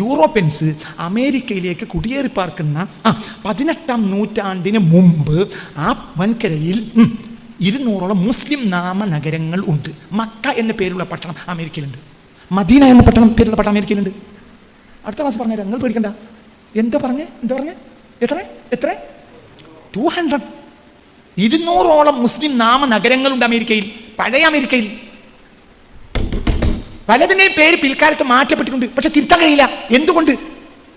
Europeans അമേരിക്കയിലേക്ക് കുടിയേറി പാർക്കുന്ന 18ാം നൂറ്റാണ്ടിന് മുമ്പ് ആ വൻകരയിൽ 200ഓളം മുസ്ലിം നാമനഗരങ്ങൾ ഉണ്ട്. മക്ക എന്ന പേരുള്ള പട്ടണം അമേരിക്കയിലുണ്ട്. മദീന എന്ന പേരുള്ള പട്ടണം അമേരിക്കയിലുണ്ട്. അടുത്ത ക്ലാസ് പറഞ്ഞുതരാം, നിങ്ങൾ പേടിക്കണ്ട. എന്താ പറഞ്ഞേ എത്ര 200 200ഓളം മുസ്ലിം നാമനഗരങ്ങളുണ്ട് അമേരിക്കയിൽ, പഴയ അമേരിക്കയിൽ. പലതിൻ്റെയും പേര് പിൽക്കാലത്ത് മാറ്റപ്പെട്ടിട്ടുണ്ട്, പക്ഷെ തിരുത്താൻ കഴിയില്ല. എന്തുകൊണ്ട്?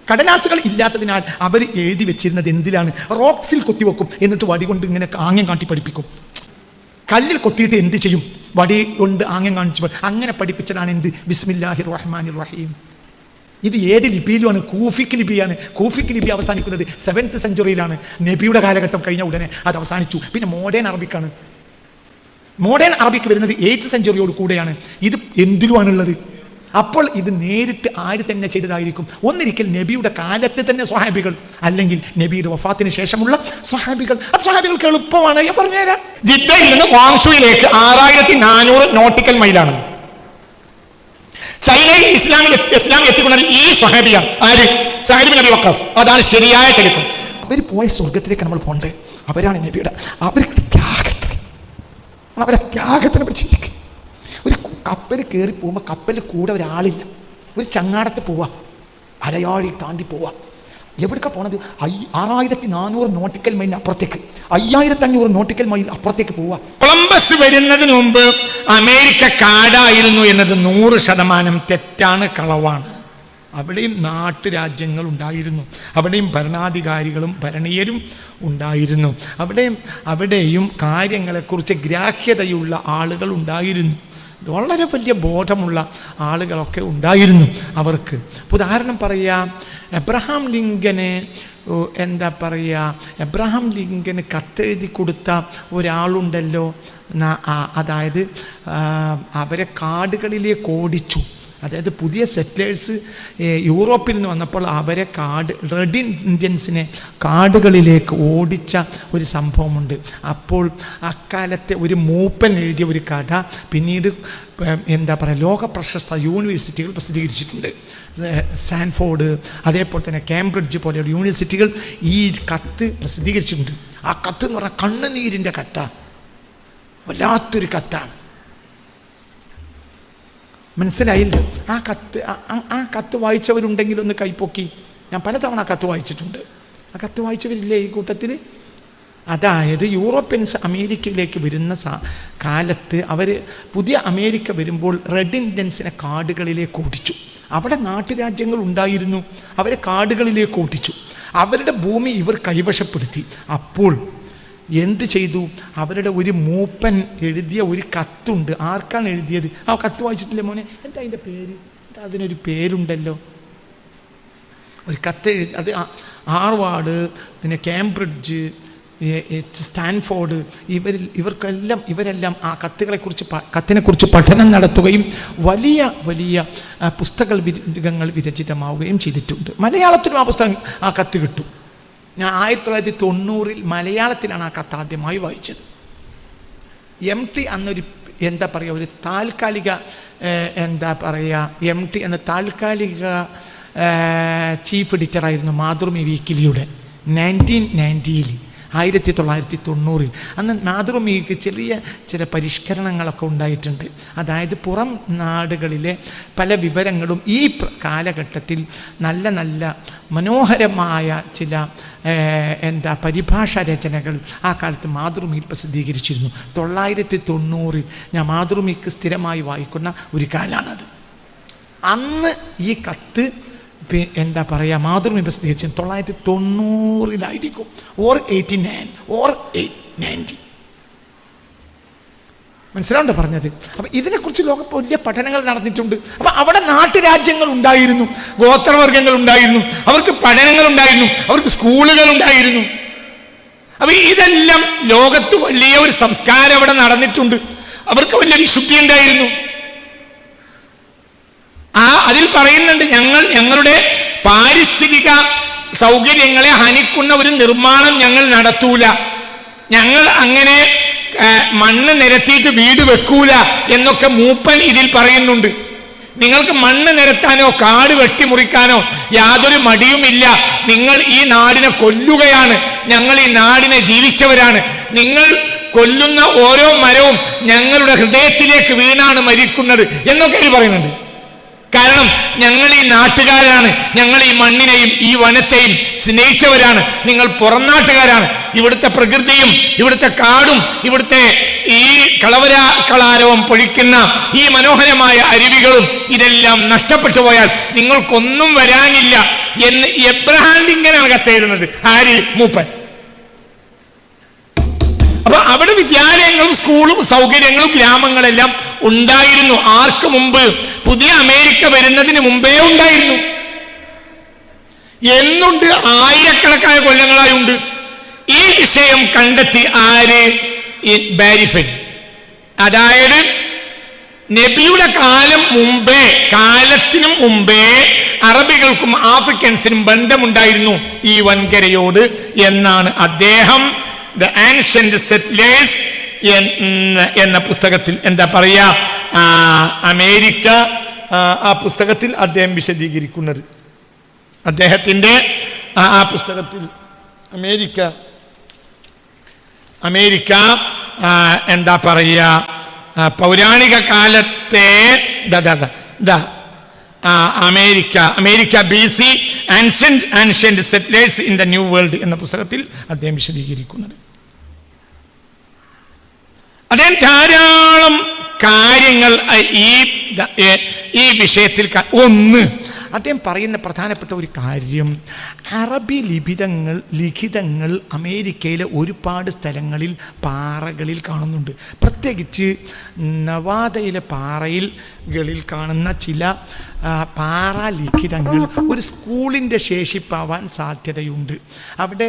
കടലാസുകൾ ഇല്ലാത്തതിനാൽ അവർ എഴുതി വെച്ചിരുന്നത് എന്തിലാണ്? റോക്സിൽ കൊത്തിവെക്കും, എന്നിട്ട് വടി കൊണ്ട് ഇങ്ങനെ ആംഗ്യം കാട്ടി പഠിപ്പിക്കും. കല്ലിൽ കൊത്തിയിട്ട് എന്ത് ചെയ്യും? വടി കൊണ്ട് ആംഗ്യം കാണിച്ചു. അങ്ങനെ പഠിപ്പിച്ചതാണ് എന്ത്? ബിസ്മില്ലാഹിർ റഹ്മാനിർ റഹീം. ഇത് ഏത് ലിപിയിലുമാണ്? കൂഫിക് ലിപിയാണ്. കൂഫിക് ലിപി അവസാനിക്കുന്നത് 7th സെഞ്ചുറിയിലാണ്. നബിയുടെ കാലഘട്ടം കഴിഞ്ഞ ഉടനെ അത് അവസാനിച്ചു. പിന്നെ മോഡേൺ അറബിക്കാണ്. മോഡേൺ അറബിക്ക് വരുന്നത് 8th സെഞ്ചുറിയോട് കൂടെയാണ്. ഇത് എന്തിലുമാണുള്ളത്? അപ്പോൾ ഇത് നേരിട്ട് ആര് തന്നെ ചെയ്തതായിരിക്കും? ഒന്നിരിക്കൽ നബിയുടെ കാലത്ത് തന്നെ സ്വഹാബികൾ, അല്ലെങ്കിൽ നബിയുടെ വഫാത്തിന് ശേഷമുള്ള സ്വഹാബികൾ. അത് സ്വഹാബികൾക്ക് എളുപ്പമാണ്. ഞാൻ പറഞ്ഞുതരാം. ജിദ്ദയിൽ നിന്ന് വാങ്ഷുയിലേക്ക് 6400 നോട്ടിക്കൽ മൈലാണ്. ചൈനയിൽ ഇസ്ലാം എത്തിക്കൊണ്ടത് ഈ സ്വഹാബിയാണ്. ആര്? സഅദ് ഇബ്നു അബീ വഖാസ്. അതാണ് ശരിയായ ചരിത്രം. അവർ പോയ സ്വർഗത്തിലേക്ക് നമ്മൾ പോകണ്ടേ? അവരാണ് നബിയുടെ അവരെ ത്യാഗത്തിനെ പിടിച്ചിരിക്കും. ഒരു കപ്പൽ കയറി പോകുമ്പോൾ കപ്പലിൽ കൂടെ ഒരാളില്ല. ഒരു ചങ്ങാടത്ത് പോവാ, അലയാഴി താണ്ടി പോവാ. എവിടേക്കാണ് പോണത്? 6400 നോട്ടിക്കൽ മൈൽ അപ്പുറത്തേക്ക്, 5500 നോട്ടിക്കൽ മൈൽ അപ്പുറത്തേക്ക് പോവാ. കൊളംബസ് വരുന്നതിന് മുമ്പ് അമേരിക്ക കാടായിരുന്നു എന്നത് 100% തെറ്റാണ്, കളവാണ്. അവിടെയും നാട്ടുരാജ്യങ്ങൾ ഉണ്ടായിരുന്നു, അവിടെയും ഭരണാധികാരികളും ഭരണീയരും ഉണ്ടായിരുന്നു, അവിടെയും കാര്യങ്ങളെക്കുറിച്ച് ഗ്രാഹ്യതയുള്ള ആളുകൾ ഉണ്ടായിരുന്നു, വളരെ വലിയ ബോധമുള്ള ആളുകളൊക്കെ ഉണ്ടായിരുന്നു അവർക്ക്. ഉദാഹരണം പറയാം, എബ്രഹാം ലിങ്കന് കത്തെഴുതി കൊടുത്ത ഒരാളുണ്ടല്ലോ. അതായത് അവരെ കാടുകളിലേക്ക് ഓടിച്ചു. അതായത് പുതിയ സെറ്റിലേഴ്സ് യൂറോപ്പിൽ നിന്ന് വന്നപ്പോൾ അവരെ റെഡ് ഇന്ത്യൻസിനെ കാടുകളിലേക്ക് ഓടിച്ച ഒരു സംഭവമുണ്ട്. അപ്പോൾ അക്കാലത്തെ ഒരു മൂപ്പൻ എഴുതിയ ഒരു കഥ പിന്നീട് ലോക പ്രശസ്ത യൂണിവേഴ്സിറ്റികൾ പ്രസിദ്ധീകരിച്ചിട്ടുണ്ട്. സാൻഫോർഡ്, അതേപോലെ തന്നെ കേംബ്രിഡ്ജ് പോലെയുള്ള യൂണിവേഴ്സിറ്റികൾ ഈ കത്ത് പ്രസിദ്ധീകരിച്ചിട്ടുണ്ട്. ആ കത്ത് എന്ന് പറഞ്ഞാൽ കണ്ണുനീരിൻ്റെ കത്താണ്, വല്ലാത്തൊരു കത്താണ്. മനസ്സിലായില്ല? ആ കത്ത് വായിച്ചവരുണ്ടെങ്കിൽ ഒന്ന് കൈപ്പൊക്കി. ഞാൻ പലതവണ ആ കത്ത് വായിച്ചിട്ടുണ്ട്. ആ കത്ത് വായിച്ചവരില്ലേ ഈ കൂട്ടത്തിൽ? അതായത് യൂറോപ്യൻസ് അമേരിക്കയിലേക്ക് വരുന്ന കാലത്ത് പുതിയ അമേരിക്ക വരുമ്പോൾ റെഡ് ഇന്ത്യൻസിനെ കാടുകളിലേക്ക് ഓടിച്ചു. അവിടെ നാട്ടുരാജ്യങ്ങൾ ഉണ്ടായിരുന്നു, അവരെ കാടുകളിലേക്ക് ഓടിച്ചു. അവരുടെ ഭൂമി ഇവർ കൈവശപ്പെടുത്തി. അപ്പോൾ എന്ത് ചെയ്തു? അവരുടെ ഒരു മൂപ്പൻ എഴുതിയ ഒരു കത്തുണ്ട്. ആർക്കാണ് എഴുതിയത്? ആ കത്ത് വായിച്ചിട്ടില്ലേ മോനെ? എന്താ അതിൻ്റെ പേര്? അതിനൊരു പേരുണ്ടല്ലോ. ഒരു കത്ത് എഴുതി, അത് ഹാർവാർഡ്, പിന്നെ കേംബ്രിഡ്ജ്, സ്റ്റാൻഫോർഡ്, ഇവരെല്ലാം ആ കത്തിനെക്കുറിച്ച് പഠനം നടത്തുകയും വലിയ വലിയ പുസ്തകങ്ങൾ വിരചിതമാവുകയും ചെയ്തിട്ടുണ്ട്. മലയാളത്തിലും ആ കത്ത് കിട്ടും. ഞാൻ 1990 മലയാളത്തിലാണ് ആ കത്ത് ആദ്യമായി വായിച്ചത്. MT അന്നൊരു ഒരു താൽക്കാലിക MT എന്ന താൽക്കാലിക ചീഫ് എഡിറ്ററായിരുന്നു മാതൃഭൂമി വീക്കിലിയുടെ 1990. 1990 അന്ന് മാതൃഭൂമിക്ക് ചില പരിഷ്കരണങ്ങളൊക്കെ ഉണ്ടായിട്ടുണ്ട്. അതായത് പുറം നാടുകളിലെ പല വിവരങ്ങളും ഈ കാലഘട്ടത്തിൽ നല്ല നല്ല മനോഹരമായ ചില പരിഭാഷാ രചനകൾ ആ കാലത്ത് മാതൃഭൂമിയിൽ പ്രസിദ്ധീകരിച്ചിരുന്നു. 1990 ഞാൻ മാതൃഭൂമിക്ക് സ്ഥിരമായി വായിക്കുന്ന ഒരു കാലമാണത്. അന്ന് ഈ കത്ത് മാതൃഭൂമി പ്രസിദ്ധീകരിച്ചത് 1990 ഓർ 89 ഓർ 90. മനസ്സിലാവുണ്ടോ പറഞ്ഞത്? അപ്പം ഇതിനെക്കുറിച്ച് ലോകത്ത് വലിയ പഠനങ്ങൾ നടന്നിട്ടുണ്ട്. അപ്പം അവിടെ നാട്ടുരാജ്യങ്ങൾ ഉണ്ടായിരുന്നു, ഗോത്രവർഗ്ഗങ്ങൾ ഉണ്ടായിരുന്നു, അവർക്ക് പഠനങ്ങൾ ഉണ്ടായിരുന്നു, അവർക്ക് സ്കൂളുകൾ ഉണ്ടായിരുന്നു. അപ്പം ഇതെല്ലാം ലോകത്ത് വലിയ ഒരു സംസ്കാരം അവിടെ നടന്നിട്ടുണ്ട്. അവർക്ക് വലിയ വിശുദ്ധി ഉണ്ടായിരുന്നു. അതിൽ പറയുന്നുണ്ട്, ഞങ്ങളുടെ പാരിസ്ഥിതിക സൗകര്യങ്ങളെ ഹനിക്കുന്ന ഒരു നിർമ്മാണം ഞങ്ങൾ നടത്തൂല, ഞങ്ങൾ അങ്ങനെ മണ്ണ് നിരത്തിയിട്ട് വീട് വെക്കൂല എന്നൊക്കെ മൂപ്പൻ ഇതിൽ പറയുന്നുണ്ട്. നിങ്ങൾക്ക് മണ്ണ് നിരത്താനോ കാട് വെട്ടിമുറിക്കാനോ യാതൊരു മടിയുമില്ല. നിങ്ങൾ ഈ നാടിനെ കൊല്ലുകയാണ്, ഞങ്ങൾ ഈ നാടിനെ ജീവിച്ചവരാണ്. നിങ്ങൾ കൊല്ലുന്ന ഓരോ മരവും ഞങ്ങളുടെ ഹൃദയത്തിലേക്ക് വീണാണ് മരിക്കുന്നത് എന്നൊക്കെ അവർ പറയുന്നുണ്ട്. കാരണം ഞങ്ങൾ ഈ നാട്ടുകാരാണ്, ഞങ്ങൾ ഈ മണ്ണിനെയും ഈ വനത്തെയും സ്നേഹിച്ചവരാണ്. നിങ്ങൾ പുറം നാട്ടുകാരാണ്. ഇവിടുത്തെ പ്രകൃതിയും ഇവിടുത്തെ കാടും ഇവിടുത്തെ ഈ കളാരവം പൊഴിക്കുന്ന ഈ മനോഹരമായ അരുവികളും ഇതെല്ലാം നഷ്ടപ്പെട്ടു പോയാൽ നിങ്ങൾക്കൊന്നും വരാനില്ല എന്ന് എബ്രഹാം ലിങ്കനാണ് കത്തെഴുതുന്നത്. ആര്? മൂപ്പൻ. അപ്പൊ അവിടെ വിദ്യാലയങ്ങളും സ്കൂളും സൗകര്യങ്ങളും ഗ്രാമങ്ങളെല്ലാം ഉണ്ടായിരുന്നു. ആർക്ക് മുമ്പ്? പുതിയ അമേരിക്ക വരുന്നതിന് മുമ്പേ ഉണ്ടായിരുന്നു. എന്നുണ്ട്? ആയിരക്കണക്കായ കൊല്ലങ്ങളായി ഉണ്ട്. ഈ വിഷയം കണ്ടെത്തി ആര്? ബാരിഫെൽ. അതായത് നബിയുടെ കാലത്തിനും മുമ്പേ അറബികൾക്കും ആഫ്രിക്കൻസിനും ബന്ധമുണ്ടായിരുന്നു ഈ വൻകരയോട് എന്നാണ് അദ്ദേഹം ദ ആൻഷ്യന്റ് സെറ്റ്ലേഴ്സ് എന്ന പുസ്തകത്തിൽ എന്താ പറയാ, അമേരിക്ക ആ പുസ്തകത്തിൽ അദ്ദേഹം വിശദീകരിക്കുന്നത്. അദ്ദേഹത്തിൻ്റെ ആ പുസ്തകത്തിൽ അമേരിക്ക എന്താ പറയുക, പൗരാണിക കാലത്തെ America BC ancient settlers in the New World എന്ന പുസ്തകത്തിൽ അദ്ദേഹം വിശദീകരിക്കുന്നത്. അദ്ദേഹം ധാരാളം കാര്യങ്ങൾ ഈ വിഷയത്തിൽ. ഒന്ന്, അദ്ദേഹം പറയുന്ന പ്രധാനപ്പെട്ട ഒരു കാര്യം, അറബി ലിഖിതങ്ങൾ അമേരിക്കയിലെ ഒരുപാട് സ്ഥലങ്ങളിൽ പാറകളിൽ കാണുന്നുണ്ട്. പ്രത്യേകിച്ച് നവാദയിലെ പാറകളിൽ കാണുന്ന ചില പാറ ലിഖിതങ്ങൾ ഒരു സ്കൂളിൻ്റെ ശേഷിപ്പാവാൻ സാധ്യതയുണ്ട്. അവിടെ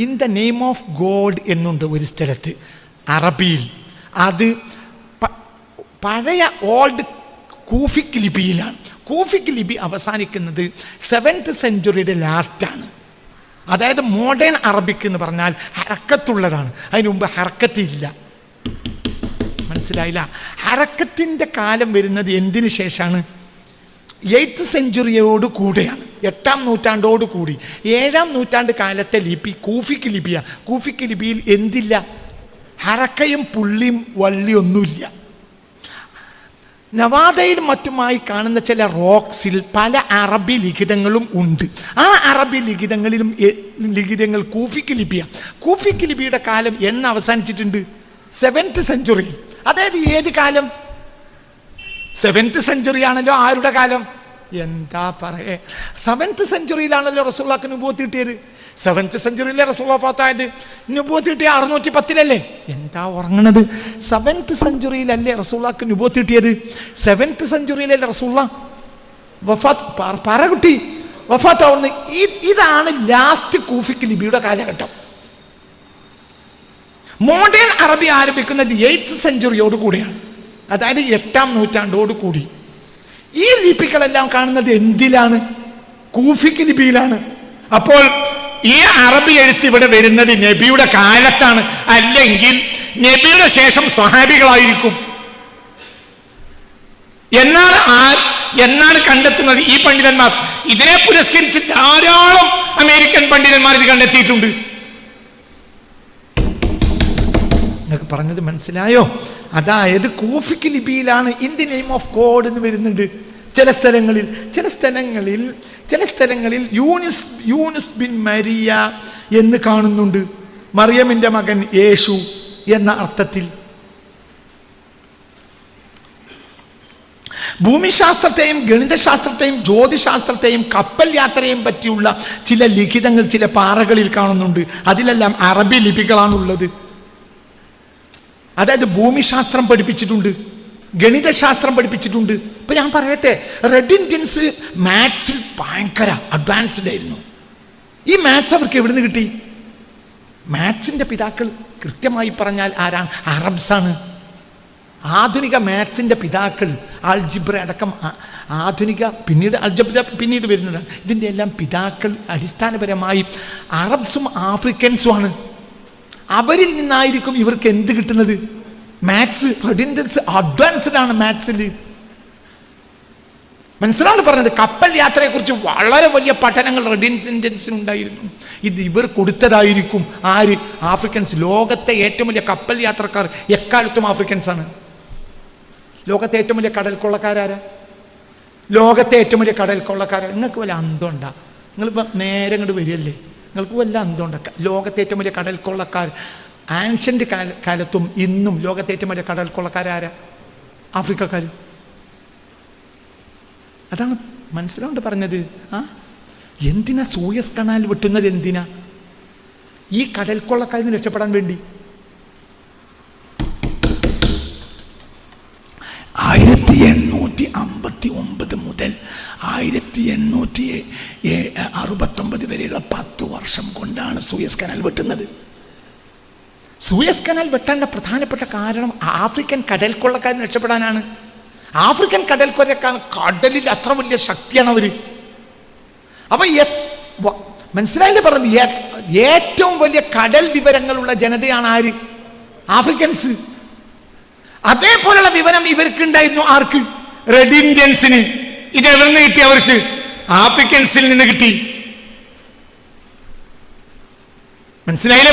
in the name of God എന്നുണ്ട് ഒരു സ്ഥലത്ത് അറബിയിൽ. അത് പഴയ ഓൾഡ് കൂഫിക് ലിപിയിലാണ്. കൂഫിക് ലിപി അവസാനിക്കുന്നത് 7th സെഞ്ച്വറിയുടെ ലാസ്റ്റാണ്. അതായത് മോഡേൺ അറബിക് എന്ന് പറഞ്ഞാൽ ഹറക്കത്തുള്ളതാണ്. അതിനു മുമ്പ് ഹറക്കത്തില്ല. മനസ്സിലായില്ല? ഹറക്കത്തിൻ്റെ കാലം വരുന്നത് എന്തിനു ശേഷമാണ്? 8th സെഞ്ച്വറിയോട് കൂടെയാണ്, 8ാം നൂറ്റാണ്ടോട് കൂടി. 7ാം നൂറ്റാണ്ട് കാലത്തെ ലിപി കൂഫിക് ലിപിയാണ്. കൂഫിക് ലിപിയിൽ എന്തില്ല? ഹറക്കയും പുള്ളിയും വള്ളിയൊന്നുമില്ല. നവാദയിലും മറ്റുമായി കാണുന്ന ചില റോക്സിൽ പല അറബി ലിഖിതങ്ങളും ഉണ്ട്. ആ അറബി ലിഖിതങ്ങൾ കൂഫിക് ലിപിയാണ്. കൂഫിക് ലിപിയുടെ കാലം എന്ന് അവസാനിച്ചിട്ടുണ്ട്? 7th സെഞ്ച്വറിയിൽ. അതായത് ഏത് കാലം? 7th സെഞ്ച്വറി ആണല്ലോ ആരുടെ കാലം? എന്താ പറയേ, 7th സെഞ്ച്വറിയിലാണല്ലോ റസൂലുള്ളാഹിക്ക് നുബുവത്ത് കിട്ടിയത്. 7th സെഞ്ച്വറിയിലെ റസൂൽ വഫാത്തായത്. നുബുവത്ത് കിട്ടിയ 610-ലല്ലേ? എന്താ ഉറങ്ങണത്? 7th സെഞ്ച്വറിയിലല്ലേ റസൂലുള്ളാഹിക്ക് നുബുവത്ത് കിട്ടിയത്? 7th സെഞ്ച്വറിയിലല്ലേ റസൂലുള്ളാഹ് പറകുട്ടി വഫാത്താവുന്നത്. ഇതാണ് ലാസ്റ്റ് കൂഫിക് ലിപിയുടെ കാലഘട്ടം. മോഡേൺ അറബി ആരംഭിക്കുന്നത് 8th സെഞ്ച്വറിയോട് കൂടിയാണ്, അതായത് 8ാം നൂറ്റാണ്ടോട് കൂടി. ഈ ലിപികളെല്ലാം കാണുന്നത് എന്തിലാണ്? കൂഫിക് ലിപിയിലാണ്. അപ്പോൾ ഈ അറബി എഴുത്ത് ഇവിടെ വരുന്നത് നബിയുടെ കാലത്താണ്, അല്ലെങ്കിൽ നബിയുടെ ശേഷം സ്വഹാബികളായിരിക്കും എന്നാണ് കണ്ടെത്തുന്നത് ഈ പണ്ഡിതന്മാർ. ഇതിനെ പുരസ്കരിച്ച് ധാരാളം അമേരിക്കൻ പണ്ഡിതന്മാർ ഇത് കണ്ടെത്തിയിട്ടുണ്ട്. നിങ്ങൾക്ക് പറഞ്ഞത് മനസ്സിലായോ? അതായത് കൂഫിക് ലിപിയിലാണ് in the name of God എന്ന് വരുന്നുണ്ട്. ചില സ്ഥലങ്ങളിൽ യൂനിസ് ബിൻ മരിയ എന്ന് കാണുന്നുണ്ട്. മറിയമിൻ്റെ മകൻ യേശു എന്ന അർത്ഥത്തിൽ. ഭൂമിശാസ്ത്രത്തെയും ഗണിതശാസ്ത്രത്തെയും ജ്യോതിശാസ്ത്രത്തെയും കപ്പൽ യാത്രയെയും പറ്റിയുള്ള ചില ലിഖിതങ്ങൾ ചില പാറകളിൽ കാണുന്നുണ്ട്. അതിലെല്ലാം അറബി ലിപികളാണുള്ളത്. അതായത് ഭൂമിശാസ്ത്രം പഠിപ്പിച്ചിട്ടുണ്ട്, ഗണിതശാസ്ത്രം പഠിപ്പിച്ചിട്ടുണ്ട്. ഇപ്പൊ ഞാൻ പറയട്ടെ, റെഡ് ഇന്ത്യൻസ് മാത്സിൽ ഭയങ്കര അഡ്വാൻസ്ഡ് ആയിരുന്നു. ഈ മാത്സ് അവർക്ക് എവിടെ നിന്ന് കിട്ടി? മാത്സിന്റെ പിതാക്കൾ കൃത്യമായി പറഞ്ഞാൽ ആരാണ്? അറബ്സാണ്. ആധുനിക മാത്സിന്റെ പിതാക്കൾ ആൽജിബ്ര അടക്കം പിന്നീട് വരുന്നതാണ്. ഇതിൻ്റെ എല്ലാം പിതാക്കൾ അടിസ്ഥാനപരമായി അറബ്സും ആഫ്രിക്കൻസുമാണ്. അവരിൽ നിന്നായിരിക്കും ഇവർക്ക് എന്ത് കിട്ടുന്നത്? മാത്സ്. റെഡ് ഇന്ത്യൻസ് അഡ്വാൻസ്ഡ് ആണ് മാത്സിൽ. മനസ്സിലാണ് പറഞ്ഞത്. കപ്പൽ യാത്രയെക്കുറിച്ച് വളരെ വലിയ പഠനങ്ങൾ റെഡിൻസിനുണ്ടായിരുന്നു. ഇത് ഇവർ കൊടുത്തതായിരിക്കും. ആര്? ആഫ്രിക്കൻസ്. ലോകത്തെ ഏറ്റവും വലിയ കപ്പൽ യാത്രക്കാർ എക്കാലത്തും ആഫ്രിക്കൻസാണ്. ലോകത്തെ ഏറ്റവും വലിയ കടൽ കൊള്ളക്കാരാരാ? ലോകത്തെ ഏറ്റവും വലിയ കടൽ കൊള്ളക്കാരാ. നിങ്ങൾക്ക് വല്ല അന്തമുണ്ടാ? നിങ്ങളിപ്പോൾ നേരെ ഇങ്ങോട്ട് വരികയല്ലേ, നിങ്ങൾക്ക് വല്ല അന്തമുണ്ടാക്കുക? ലോകത്തെ ഏറ്റവും വലിയ കടൽ കൊള്ളക്കാർ ആൻഷ്യൻ്റ് കാലത്തും ഇന്നും ലോകത്തെ ഏറ്റവും വലിയ കടൽ കൊള്ളക്കാരാരാ? ആഫ്രിക്കക്കാർ. അതാണ് മനസ്സിലാണ്ട് പറഞ്ഞത്. എന്തിനാ സൂയസ് കനാൽ വെട്ടുന്നത്? എന്തിനാ? ഈ കടൽ കൊള്ളക്കാരിൽ നിന്ന് രക്ഷപ്പെടാൻ വേണ്ടി. 1859 മുതൽ 1869 വരെയുള്ള 10 വർഷം കൊണ്ടാണ് സൂയസ് കനാൽ വെട്ടുന്നത്. സൂയസ് കനാൽ വെട്ടാനുള്ള പ്രധാനപ്പെട്ട കാരണം ആഫ്രിക്കൻ കടൽ കൊള്ളക്കാരിൽ രക്ഷപ്പെടാനാണ്. ആഫ്രിക്കൻ കടൽ കൊള്ളക്കാർ കടലിൽ അത്ര വലിയ ശക്തിയാണ് അവര്. അപ്പൊ മനസ്സിലായില്ലേ പറഞ്ഞത്? ഏറ്റവും വലിയ കടൽ വിവരങ്ങളുള്ള ജനതയാണ് ആര്? ആഫ്രിക്കൻസ്. അതേപോലുള്ള വിവരം ഇവർക്ക് ഉണ്ടായിരുന്നു. ആർക്ക്? റെഡ് ഇന്ത്യൻസിന്. ഇത് എവിടെ നിന്ന് കിട്ടി? അവർക്ക് ആഫ്രിക്കൻസിൽ നിന്ന് കിട്ടി. മനസ്സിലായില്ലേ?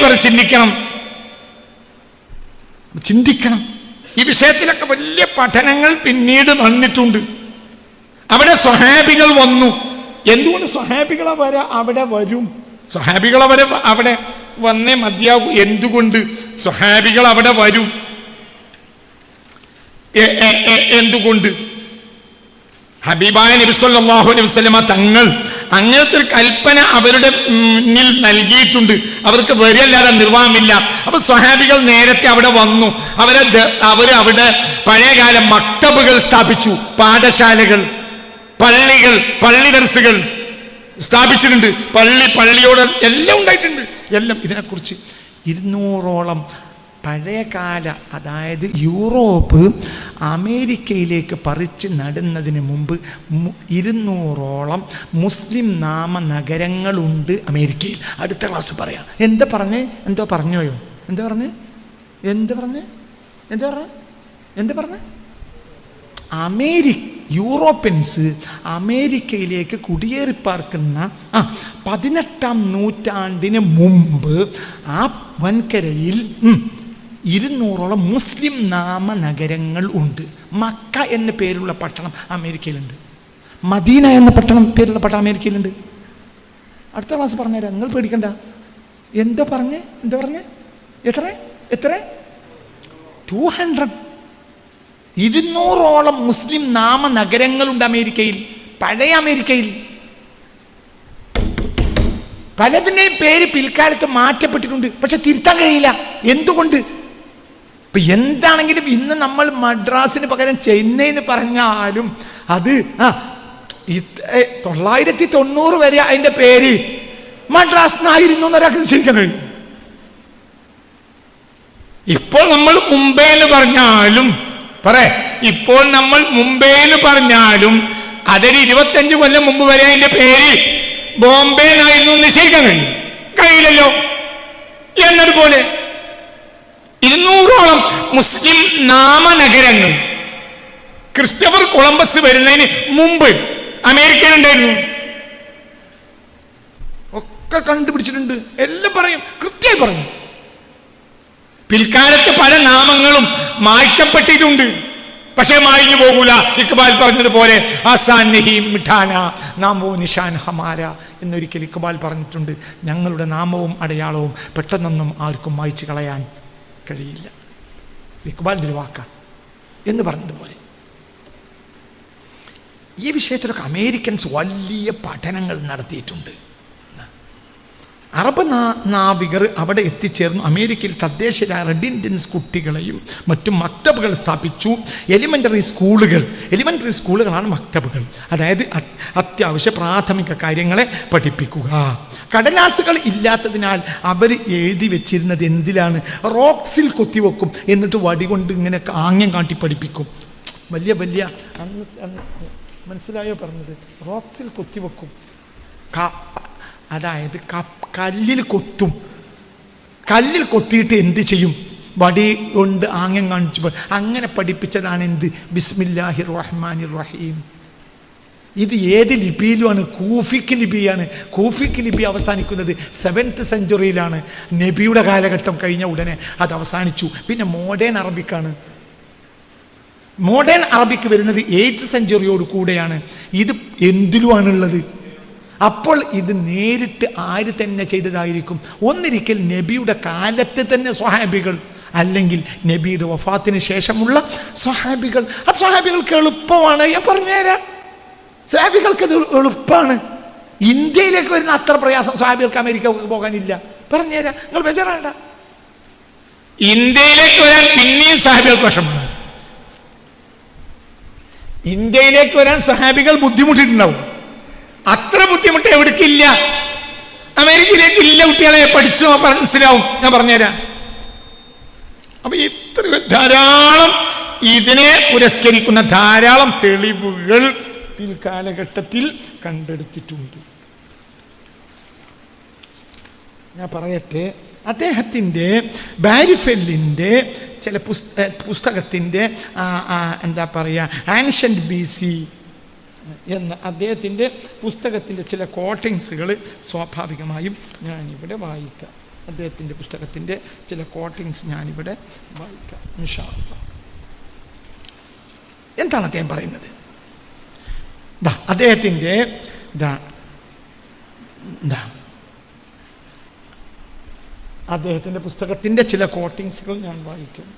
ചിന്തിക്കണം. ഈ വിഷയത്തിലൊക്കെ വലിയ പഠനങ്ങൾ പിന്നീട് വന്നിട്ടുണ്ട്. അവിടെ സ്വഹാബികൾ വന്നു. എന്തുകൊണ്ട് സ്വഹാബികൾ അവിടെ വരും? സ്വഹാബികൾ അവിടെ വന്നേ മതിയാകൂ. എന്തുകൊണ്ട് സ്വഹാബികൾ അവിടെ വരും? എന്തുകൊണ്ട്? ഹബീബായ നബി സല്ലല്ലാഹു അലൈഹി വസല്ലമ തങ്ങൾ അങ്ങനത്തെ ഒരു കൽപ്പന അവരുടെ മുന്നിൽ നൽകിയിട്ടുണ്ട്. അവർക്ക് വരില്ലാതെ നിർവാഹമില്ല. അപ്പൊ സ്വഹാബികൾ നേരത്തെ അവിടെ വന്നു. അവരവിടെ പഴയകാല മക്തബുകൾ സ്ഥാപിച്ചു. പാഠശാലകൾ, പള്ളികൾ, പള്ളി ദർസുകൾ സ്ഥാപിച്ചിട്ടുണ്ട്. പള്ളിയോട് എല്ലാം ഉണ്ടായിട്ടുണ്ട്. എല്ലാം ഇതിനെക്കുറിച്ച് 200ഓളം പഴയകാല, അതായത് യൂറോപ്പ് അമേരിക്കയിലേക്ക് പറിച്ച് നടുന്നതിന് മുമ്പ് 200ഓളം മുസ്ലിം നാമ നഗരങ്ങളുണ്ട് അമേരിക്കയിൽ. അടുത്ത ക്ലാസ് പറയാം. എന്താ പറഞ്ഞേ? എന്തോ പറഞ്ഞോയോ? എന്താ പറഞ്ഞേ? യൂറോപ്യൻസ് അമേരിക്കയിലേക്ക് കുടിയേറിപ്പാർക്കുന്ന 18ാം നൂറ്റാണ്ടിന് മുമ്പ് ആ വൻകരയിൽ 200ഓളം മുസ്ലിം നാമ നഗരങ്ങൾ ഉണ്ട്. മക്ക എന്ന പേരുള്ള പട്ടണം അമേരിക്കയിലുണ്ട്. മദീന എന്ന പേരുള്ള പട്ടണം അമേരിക്കയിലുണ്ട്. അടുത്ത ക്ലാസ് പറഞ്ഞുതരാം, നിങ്ങൾ പേടിക്കണ്ട. എന്താ പറഞ്ഞേ? എത്ര 200 200ഓളം മുസ്ലിം നാമ നഗരങ്ങളുണ്ട് അമേരിക്കയിൽ. പഴയ അമേരിക്കയിൽ പലതിൻ്റെയും പേര് പിൽക്കാലത്ത് മാറ്റപ്പെട്ടിട്ടുണ്ട്. പക്ഷെ തിരുത്താൻ കഴിയില്ല. എന്തുകൊണ്ട്? ഇപ്പൊ എന്താണെങ്കിലും ഇന്ന് നമ്മൾ മദ്രാസിന് പകരം ചെന്നൈ എന്ന് പറഞ്ഞാലും അത് 990 വരെ അതിന്റെ പേര് മദ്രാസ് എന്നായിരുന്നു എന്നൊരാൾക്ക് നിശ്ചയിക്കാൻ കഴിയും. ഇപ്പോൾ നമ്മൾ മുംബൈ എന്ന് പറഞ്ഞാലും ഇപ്പോൾ നമ്മൾ മുംബൈ എന്ന് പറഞ്ഞാലും അതൊരു 25 കൊല്ലം മുമ്പ് വരെ അതിന്റെ പേര് ബോംബെ എന്നായിരുന്നു നിശ്ചയിക്കാൻ കഴിയില്ലല്ലോ. എന്നതുപോലെ 200ഓളം മുസ്ലിം നാമനഗരങ്ങൾ ക്രിസ്റ്റഫർ കൊളംബസ് വരുന്നതിന് മുമ്പ് അമേരിക്കയിലുണ്ടായിരുന്നു. ഒക്കെ കണ്ടുപിടിച്ചിട്ടുണ്ട്. എല്ലാം പറയും, കൃത്യമായി പറയും. പിൽക്കാലത്ത് പല നാമങ്ങളും മായ്ക്കപ്പെട്ടിട്ടുണ്ട്. പക്ഷെ മായിഞ്ഞു പോകൂല. ഇക്ബാൽ പറഞ്ഞതുപോലെ ആസാൻ നഹീം മിഠാന നാമോ നിഷാൻ ഹമാര എന്നൊരിക്കൽ ഇക്ബാൽ പറഞ്ഞിട്ടുണ്ട്. ഞങ്ങളുടെ നാമവും അടയാളവും പെട്ടെന്നൊന്നും ആർക്കും മായ്ച്ചു കളയാൻ കഴിയില്ല. ഇക്ബാലിൻ്റെ ഒരു വാക്ക എന്ന് പറഞ്ഞതുപോലെ ഈ വിഷയത്തിലൊക്കെ അമേരിക്കൻസ് വലിയ പഠനങ്ങൾ നടത്തിയിട്ടുണ്ട്. അറബ് നാവികർ അവിടെ എത്തിച്ചേർന്നു. അമേരിക്കയിൽ തദ്ദേശ റെഡ് ഇന്ത്യൻസ് കുട്ടികളെയും മറ്റും മക്തബുകൾ സ്ഥാപിച്ചു. എലിമെൻ്ററി സ്കൂളുകളാണ് മക്തബുകൾ. അതായത് അത്യാവശ്യ പ്രാഥമിക കാര്യങ്ങളെ പഠിപ്പിക്കുക. കടലാസുകൾ ഇല്ലാത്തതിനാൽ അവർ എഴുതി വെച്ചിരുന്നത് എന്തിലാണ്? റോക്സിൽ കൊത്തിവെക്കും. എന്നിട്ട് വടി കൊണ്ട് ഇങ്ങനെ ആംഗ്യം കാട്ടി പഠിപ്പിക്കും. വലിയ മനസ്സിലായോ പറഞ്ഞത്? റോക്സിൽ കൊത്തിവെക്കും. അതായത് കല്ലിൽ കൊത്തും. കല്ലിൽ കൊത്തിയിട്ട് എന്ത് ചെയ്യും? വടി കൊണ്ട് ആംഗ്യം കാണിച്ചു. അങ്ങനെ പഠിപ്പിച്ചതാണ് എന്ത്? ബിസ്മില്ലാഹിർ റഹ്മാനിർ റഹീം. ഇത് ഏത് ലിപിയിലുമാണ്? കൂഫിക്ക് ലിപിയാണ്. കൂഫിക്ക് ലിപി അവസാനിക്കുന്നത് 7th സെഞ്ച്വറിയിലാണ്. നബിയുടെ കാലഘട്ടം കഴിഞ്ഞ ഉടനെ അത് അവസാനിച്ചു. പിന്നെ മോഡേൺ അറബിക്കാണ്. മോഡേൺ അറബിക്ക് വരുന്നത് 8th സെഞ്ച്വറിയോട് കൂടെയാണ്. ഇത് എന്തിലുമാണുള്ളത്? അപ്പോൾ ഇത് നേരിട്ട് ആര് തന്നെ ചെയ്തതായിരിക്കും? ഒന്നിരിക്കൽ നബിയുടെ കാലത്ത് തന്നെ സ്വഹാബികൾ, അല്ലെങ്കിൽ നബിയുടെ വഫാത്തിന് ശേഷമുള്ള സ്വഹാബികൾ. ആ സ്വഹാബികൾക്ക് എളുപ്പമാണ്. ഞാൻ പറഞ്ഞുതരാം, സ്വഹാബികൾക്ക് അത് എളുപ്പമാണ്. ഇന്ത്യയിലേക്ക് വരുന്ന അത്ര പ്രയാസം സ്വഹാബികൾക്ക് അമേരിക്ക പോകാനില്ല. പറഞ്ഞുതരാം, നിങ്ങൾ ബേജാറാണ്ട. ഇന്ത്യയിലേക്ക് വരാൻ പിന്നെയും സ്വഹാബികൾക്ക് വിഷമമാണ്. ഇന്ത്യയിലേക്ക് വരാൻ സ്വഹാബികൾ ബുദ്ധിമുട്ടിട്ടുണ്ടാവും. അത്ര ബുദ്ധിമുട്ട് എവിടേക്കില്ല, അമേരിക്കയിലേക്ക് ഇല്ല. കുട്ടികളെ പഠിച്ചു മനസ്സിലാവും. ഞാൻ പറഞ്ഞുതരാം. അപ്പൊ ഇത്ര ധാരാളം ഇതിനെ പുരസ്കരിക്കുന്ന ധാരാളം തെളിവുകൾ പിൽക്കാലഘട്ടത്തിൽ കണ്ടെടുത്തിട്ടുണ്ട്. ഞാൻ പറയട്ടെ, അദ്ദേഹത്തിൻ്റെ ബാരിഫെല്ലിൻ്റെ ചില പുസ്തകത്തിൻ്റെ എന്താ പറയുക, ആൻഷ്യൻ്റ് BC എന്ന അദ്ദേഹത്തിൻ്റെ പുസ്തകത്തിൻ്റെ ചില കോട്ടിങ്സുകൾ സ്വാഭാവികമായും ഞാനിവിടെ വായിക്കാം. അദ്ദേഹത്തിൻ്റെ പുസ്തകത്തിൻ്റെ ചില കോട്ടിങ്സ് ഞാനിവിടെ വായിക്കാം ഇൻഷാ അല്ലാഹ്. എന്താണ് അദ്ദേഹം പറയുന്നത്? അദ്ദേഹത്തിൻ്റെ അദ്ദേഹത്തിൻ്റെ പുസ്തകത്തിൻ്റെ ചില കോട്ടിങ്സുകൾ ഞാൻ വായിക്കും.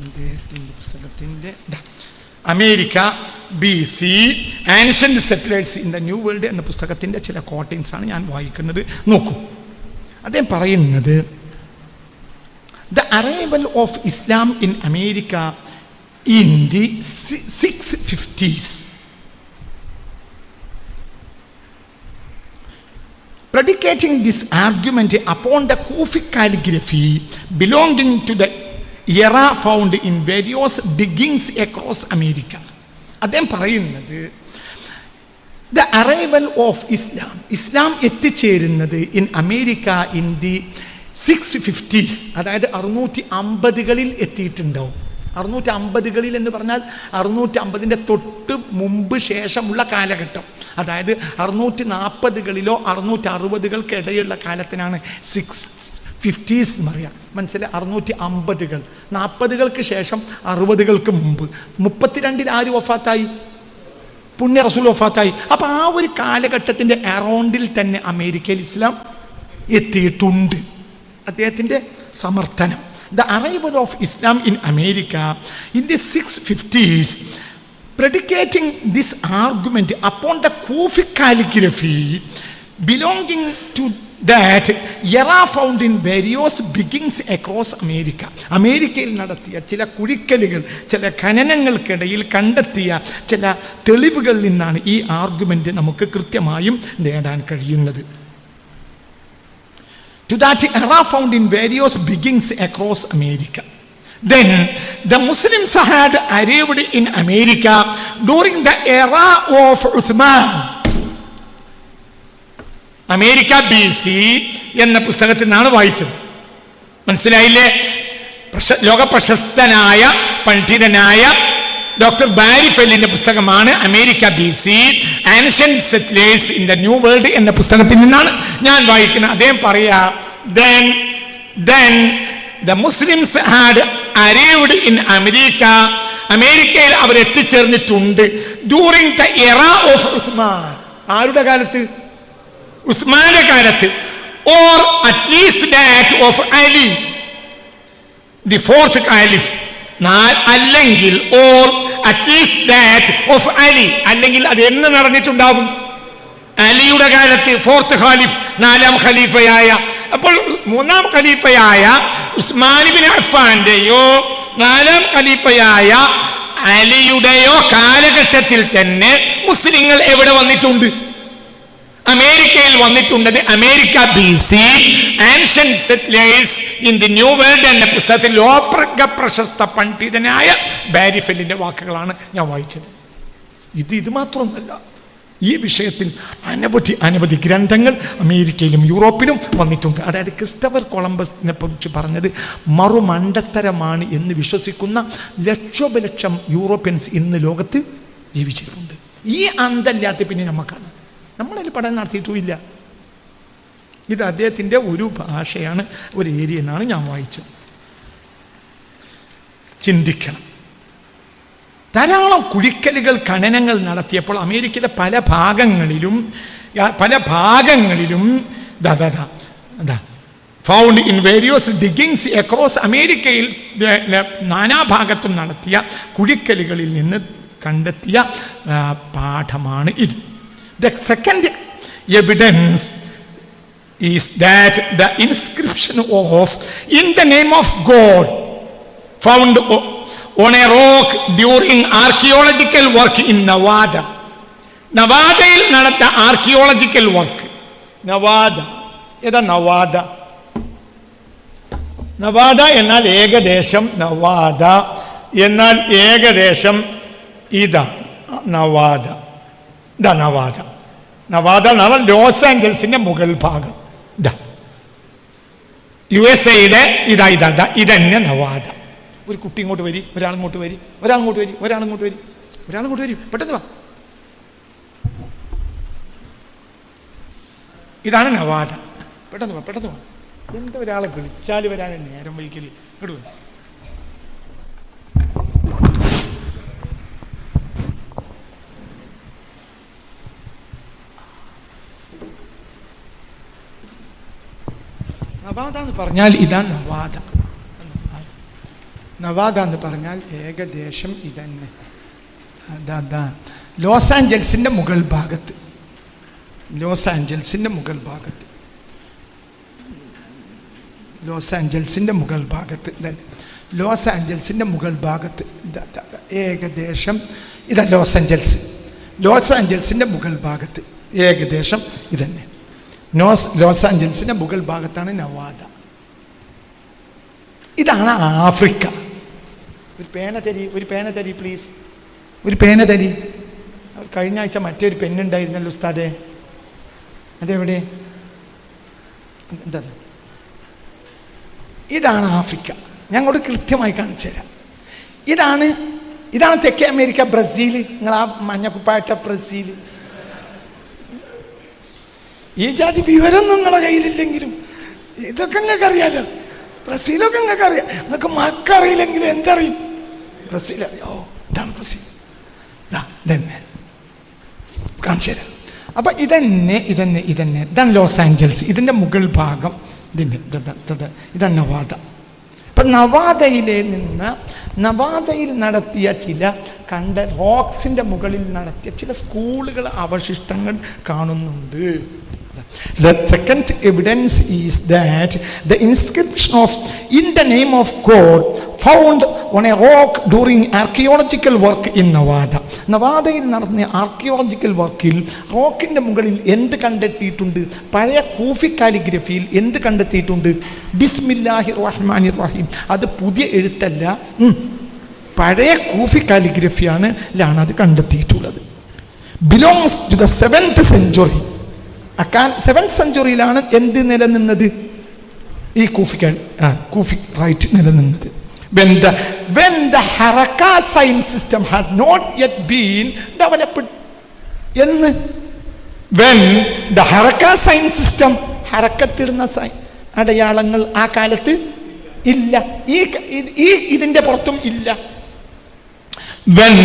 അദ്ദേഹത്തിൻ്റെ പുസ്തകത്തിൻ്റെ America BC ancient settlers in the New World എന്ന പുസ്തകത്തിൻ്റെ ചില കോട്ടിങ്സ് ആണ് ഞാൻ വായിക്കുന്നത്. നോക്കൂ, അദ്ദേഹം പറയുന്നത്, the arrival of Islam in America in the 650s predicating this argument upon the Kufic calligraphy belonging to the era found in various diggings across America. അദ്ദേഹം പറയുന്നത്, ദ അറൈവൽ ഓഫ് ഇസ്ലാം, ഇസ്ലാം എത്തിച്ചേരുന്നത് in America in the 650s, അതായത് 650കളിൽ എത്തിയിട്ടുണ്ടാവും. 650കളിൽ എന്ന് പറഞ്ഞാൽ 650ൻ്റെ തൊട്ട് മുമ്പ് ശേഷമുള്ള കാലഘട്ടം, അതായത് 640കളിലോ 660കൾക്കിടയിലുള്ള കാലത്തിനാണ് 650s എന്ന് പറയാം. മനസ്സിലായി? 650കൾ, 40കൾക്ക് ശേഷം 60കൾക്ക് മുമ്പ്. 32ൽ ആര് വഫാത്തായി? പുണ്യ റസൂൽ വഫാത്തായി. അപ്പം ആ ഒരു കാലഘട്ടത്തിൻ്റെ അറൗണ്ടിൽ തന്നെ അമേരിക്കയിൽ ഇസ്ലാം എത്തിയിട്ടുണ്ട്. അദ്ദേഹത്തിൻ്റെ സമർത്ഥനം, the arrival of Islam in America in the 650s, predicating this argument upon the Kufic calligraphy belonging to that era found in various diggings across America. അമേരിക്കയിൽ നടത്തിയ ചില കുഴിക്കലുകൾ, ചില ഖനനങ്ങൾക്കിടയിൽ കണ്ടെത്തിയ ചില തെളിവുകളിൽ നിന്നാണ് ഈ ആർഗ്യുമെന്റ് നമുക്ക് കൃത്യമായും നേടാൻ കഴിയുന്നത്. To that era found in various diggings across America. Then the Muslims had arrived in America during the era of Uthman. America BC എന്ന പുസ്തകത്തിൽ നിന്നാണ് വായിച്ചത്. മനസ്സിലായില്ലേ? ലോക പ്രശസ്തനായ പണ്ഡിതനായ ഡോക്ടർ ബാരിഫെല്ലിന്റെ പുസ്തകമാണ് America BC ancient settlers in the New World എന്ന പുസ്തകത്തിൽ നിന്നാണ് ഞാൻ വായിക്കുന്നത്. അദ്ദേഹം പറയാ, then the Muslims had arrived in America. അമേരിക്കയിൽ അവർ എത്തിച്ചേർന്നിട്ടുണ്ട് during the era of Uthman. ആരുടെ കാലത്ത്? ഉസ്മാന്റെ കാലത്ത്. or at least that of Ali, the fourth caliph. അല്ലെങ്കിൽ or at least that of Ali, അല്ലെങ്കിൽ അത് എന്ന് നടന്നിട്ടുണ്ടാകും? അലിയുടെ കാലത്ത്, ഫോർത്ത് ഖാലിഫ്, 4ാം ഖലീഫയായ. അപ്പോൾ 3ാം ഖലീഫയായ ഉസ്മാൻ ഇബ്നു അഫ്ഫാന്റെയോ 4ാം ഖലീഫയായ അലിയുടെയോ കാലഘട്ടത്തിൽ തന്നെ മുസ്ലിങ്ങൾ എവിടെ വന്നിട്ടുണ്ട്? അമേരിക്കയിൽ വന്നിട്ടുള്ളത്. America BC ancient settlers in the new World എന്ന പുസ്തകത്തിൽ ലോക പ്രശസ്ത പണ്ഡിതനായ ബാരിഫെല്ലിന്റെ വാക്കുകളാണ് ഞാൻ വായിച്ചത്. ഇത് മാത്രമൊന്നുമല്ല, ഈ വിഷയത്തിൽ അനവധി ഗ്രന്ഥങ്ങൾ അമേരിക്കയിലും യൂറോപ്പിലും വന്നിട്ടുണ്ട്. അതായത് ക്രിസ്റ്റഫർ കൊളംബസിനെ കുറിച്ച് പറഞ്ഞത് മറുമണ്ടത്തരമാണ് എന്ന് വിശ്വസിക്കുന്ന ലക്ഷോപലക്ഷം യൂറോപ്യൻസ് ഇന്ന് ലോകത്ത് ജീവിച്ചിട്ടുണ്ട്. ഈ അന്തല്ലാത്ത പിന്നെ നമുക്കാണ്, നമ്മളതിൽ പഠനം നടത്തിയിട്ടുമില്ല. ഇത് അദ്ദേഹത്തിൻ്റെ ഒരു ഭാഷയാണ്, ഒരു ഏരിയ എന്നാണ് ഞാൻ വായിച്ചത്. ചിന്തിക്കണം. ധാരാളം കുഴിക്കലുകൾ, ഖനനങ്ങൾ നടത്തിയപ്പോൾ അമേരിക്കയിലെ പല ഭാഗങ്ങളിലും ഫൗണ്ട് ഇൻ വേരിയസ് ഡിഗിങ്സ് അക്രോസ് അമേരിക്കയിൽ നാനാഭാഗത്തും നടത്തിയ കുഴിക്കലുകളിൽ നിന്ന് കണ്ടെത്തിയ പാഠമാണ് ഇത്. The second evidence is that the inscription of in the name of God found on a rock during archaeological work in Nevada. നവാദയിൽ നടന്ന ആർക്കിയോളജിക്കൽ വർക്ക്. നവാദ എന്നാൽ ഏകദേശം ഇതാ നവാദ എന്നാൽ ലോസ് ആഞ്ചൽസിന്റെ മുകൾ ഭാഗം. USA-യുടെ ഇതന്നെ നവാദ. ഒരു കുട്ടി ഇങ്ങോട്ട് വരി, ഒരാളിങ്ങോട്ട് വരി, പെട്ടെന്ന് വാ. ഇതാണ് നവാദ. പെട്ടെന്ന് വാ. എന്താ ഒരാളെ വിളിച്ചാൽ വരാൻ നേരം വൈകല്. ഇങ്ങോട്ട് വരും. നവാദ എന്ന് പറഞ്ഞാൽ ഇതാ നവാദ എന്ന് പറഞ്ഞാൽ ഏകദേശം ഇതന്നെ. ലോസ് ആഞ്ചൽസിന്റെ മുകൾ ഭാഗത്ത് ലോസ് ആഞ്ചൽസിന്റെ മുകൾ ഭാഗത്ത് ഏകദേശം ഇതാ ലോസ് ആഞ്ചൽസിന്റെ മുകൾ ഭാഗത്ത് ഏകദേശം ഇതന്നെ. ലോസ് ആഞ്ചൽസിന്റെ മുകൾ ഭാഗത്താണ് നവാദ. ഇതാണ് ആഫ്രിക്ക. ഒരു പേന തരി പ്ലീസ്. കഴിഞ്ഞ ആഴ്ച മറ്റൊരു പെണ്ണുണ്ടായിരുന്നല്ലോ ഉസ്താദേ, അതെവിടെ? എന്താ? ഇതാണ് ആഫ്രിക്ക. ഞാൻ അങ്ങോട്ട് കൃത്യമായി കാണിച്ചു തരാം. ഇതാണ് തെക്കേ അമേരിക്ക, ബ്രസീൽ. നിങ്ങൾ ആ മഞ്ഞക്കുപ്പായിട്ട ബ്രസീൽ. ഈ ജാതി വിവരമൊന്നും നിങ്ങളെ കയ്യിലില്ലെങ്കിലും ഇതൊക്കെ നിങ്ങൾക്ക് അറിയാലോ. ബ്രസീലൊക്കെ നിങ്ങൾക്ക് അറിയാം. നിങ്ങൾക്ക് മക്കറിയില്ലെങ്കിലും എന്തറിയും? ബ്രസീൽ അറിയാം. ഇതാണ് ബ്രസീൽ. ഇതന്നെ കാണിച്ചു തരാം. അപ്പം ഇതന്നെ ഇതാണ് ലോസ് ആഞ്ചൽസ്. ഇതിൻ്റെ മുകൾ ഭാഗം ഇതാണ് നവാദ. അപ്പം നവാദയിൽ നടത്തിയ ചില റോക്സിൻ്റെ മുകളിൽ നടത്തിയ ചില സ്കൂളുകൾ അവശിഷ്ടങ്ങൾ കാണുന്നുണ്ട്. The second evidence is that the inscription of in the name of God found on a rock during archaeological work in Nevada. നവാദയിൽ നടന്ന ആർക്കിയോളജിക്കൽ വർക്കിൽ റോക്കിൻ്റെ മുകളിൽ എന്ത് കണ്ടെത്തിയിട്ടുണ്ട്? പഴയ കൂഫി കാലിഗ്രഫിയിൽ എന്ത് കണ്ടെത്തിയിട്ടുണ്ട്? ബിസ്മില്ലാഹിർ റഹ്മാനിർ റഹീം. അത് പുതിയ എഴുത്തല്ല, പഴയ കൂഫി കാലിഗ്രഫിയാണ് അത് കണ്ടെത്തിയിട്ടുള്ളത്. Belongs to the 7th century. 7th സെഞ്ചുറിയിലാണ് എന്ത് നിലനിന്നത്? ഈ കൂഫി റൈറ്റ് നിലനിന്നത്. When the Haraka sign system had not yet been developed. When the Haraka sign system, ഹറക്കത്തിടുന്ന അടയാളങ്ങൾ ആ കാലത്ത് ഇല്ല, ഇതിന്റെ പുറത്തും ഇല്ല. When